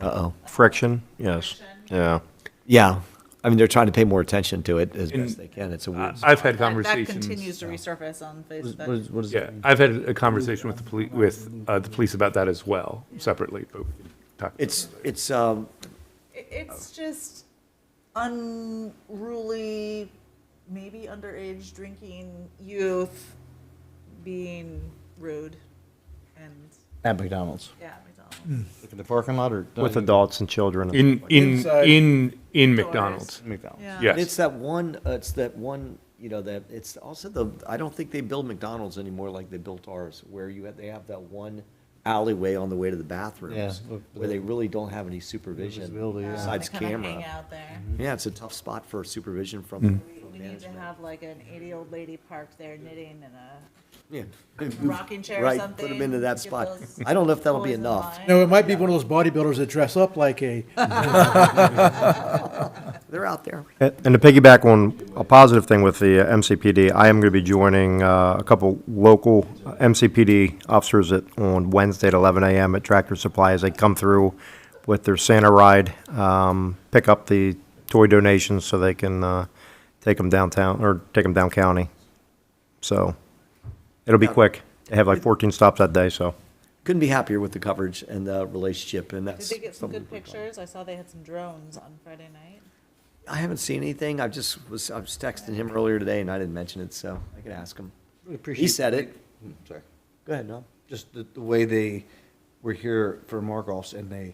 Uh-oh. Friction, yes. Yeah. Yeah. I mean, they're trying to pay more attention to it as best they can. It's a weird. I've had That conversations. continues to resurface on Facebook. What is Yeah, that? I've had a conversation with the police about that as well, separately. But we can talk. It's It's just unruly, maybe underage drinking youth being rude, and At McDonald's. yeah, McDonald's. Look at the parking lot or? With adults and children. in McDonald's. McDonald's. Yeah. Yes. It's that one. That it's also I don't think they build McDonald's anymore like they built ours, where they have that one alleyway on the way to the bathrooms, Yeah. where they really don't have any supervision visibility, yeah. besides They kinda camera. hang out there. Yeah, it's a tough spot for supervision from. We need to have like an 80-old lady parked there knitting in a Yeah. rocking chair or Right, something. put them into that get spot. those I don't know if that'll be boys in enough. line. No, it might be one of those bodybuilders that dress up like a, They're out there. And to piggyback on a positive thing with the MCPD, I am going to be joining a couple local MCPD officers on Wednesday at 11 a.m. at Tractor Supply as they come through with their Santa ride, pick up the toy donations so they can take them downtown, or take them down county. So it'll be quick. They have like 14 stops that day, so. Couldn't be happier with the coverage and the relationship, and Did that's. they get some something good we're proud of. pictures? I saw they had some drones on Friday night. I haven't seen anything. I was texting him earlier today, and I didn't mention it, so I could ask him. We appreciate. He said it. Sorry. Go ahead, no. Just the way they were here for Markoff's, and they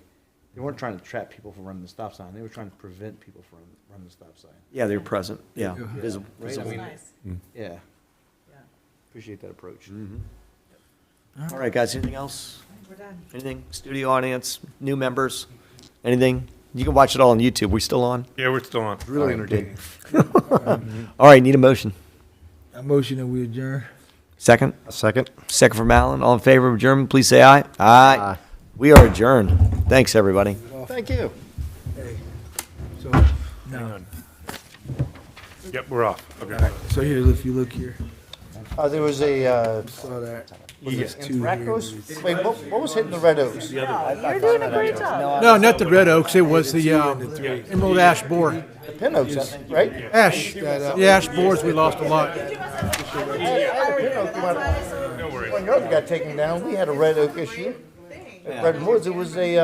weren't trying to trap people from running the stop sign. They were trying to prevent people from running the stop sign. Yeah, they're present. Yeah, Yeah. visible. Right, I visible. mean- Nice. Yeah, Yeah. appreciate that approach. All right, guys. Anything else? We're done. Anything? Studio audience, new members, anything? You can watch it all on YouTube. We still on? Yeah, we're still on. Really entertaining. All right. Need a motion. a motion that we adjourn. Second. A second? Second from Alan. All in favor of adjournment, please say aye. Aye. We are adjourned. Thanks, everybody. Thank you. So, Hang on. Yep, we're off. Okay. so here, if you look here. There was a, Saw that. wait, what was hitting the red oaks? You're doing a great job. No, not the red oaks, it was the emerald ash borer. The pin oaks, right? Ash, the ash borers, we lost a lot. I had a pin oak when the other got taken down. We had a red oak issue. At Red Woods, it was a,